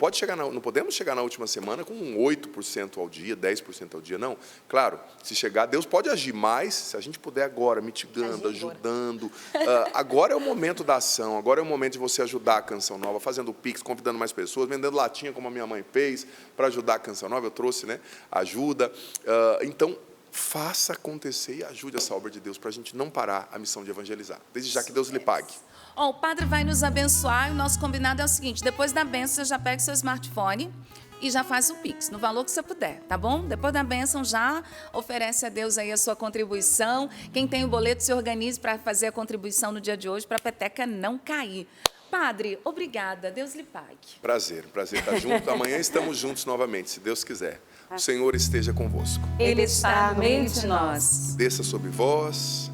podemos chegar na última semana com 8% ao dia, 10% ao dia, não. Claro, se chegar, Deus pode agir mais, se a gente puder agora, mitigando, ajudando. Agora é o momento da ação, agora é o momento de você ajudar a Canção Nova, fazendo Pix, convidando mais pessoas, vendendo latinha, como a minha mãe fez, para ajudar a Canção Nova. Eu trouxe, né, ajuda. Então, faça acontecer e ajude essa obra de Deus para a gente não parar a missão de evangelizar. Desde já que Deus lhe pague. O padre vai nos abençoar e o nosso combinado é o seguinte, depois da bênção, você já pega o seu smartphone e já faz o Pix, no valor que você puder, tá bom? Depois da bênção, já oferece a Deus aí a sua contribuição. Quem tem o boleto, se organize para fazer a contribuição no dia de hoje, para a peteca não cair. Padre, obrigada. Deus lhe pague. Prazer estar junto. Amanhã estamos juntos novamente, se Deus quiser. O Senhor esteja convosco. Ele está no meio de nós. Desça sobre vós,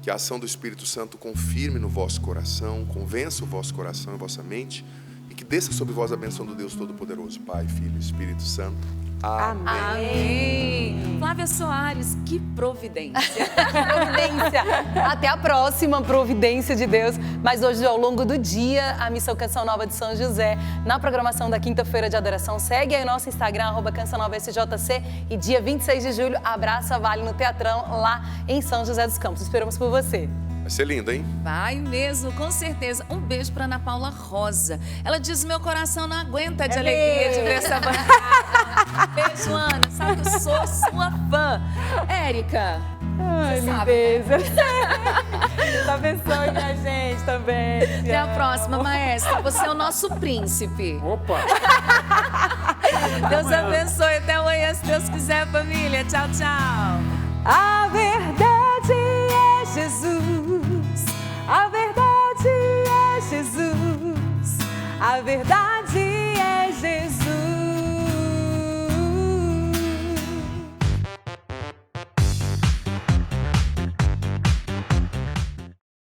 que a ação do Espírito Santo confirme no vosso coração, convença o vosso coração e a vossa mente, e que desça sobre vós a bênção do Deus Todo-Poderoso, Pai, Filho e Espírito Santo. Amém. Amém. Flávia Soares, que providência. Providência. Até a próxima providência de Deus. Mas hoje, ao longo do dia, a Missão Canção Nova de São José, na programação da quinta-feira de adoração. Segue aí nosso Instagram, @CançãoNovaSJC. E dia 26 de julho, Abraça Vale no Teatrão, lá em São José dos Campos. Esperamos por você. Vai ser lindo, hein? Vai mesmo, com certeza. Um beijo para Ana Paula Rosa. Ela diz, meu coração não aguenta de alegria de ver essa bancada. Beijo, Ana. Sabe que eu sou sua fã. Érica. Ai, lindeza. Deus abençoe a gente também. Até a próxima, maestra. Você é o nosso príncipe. Opa! Deus abençoe. Até amanhã, se Deus quiser, família. Tchau, tchau. A verdade é Jesus. A verdade é Jesus. A verdade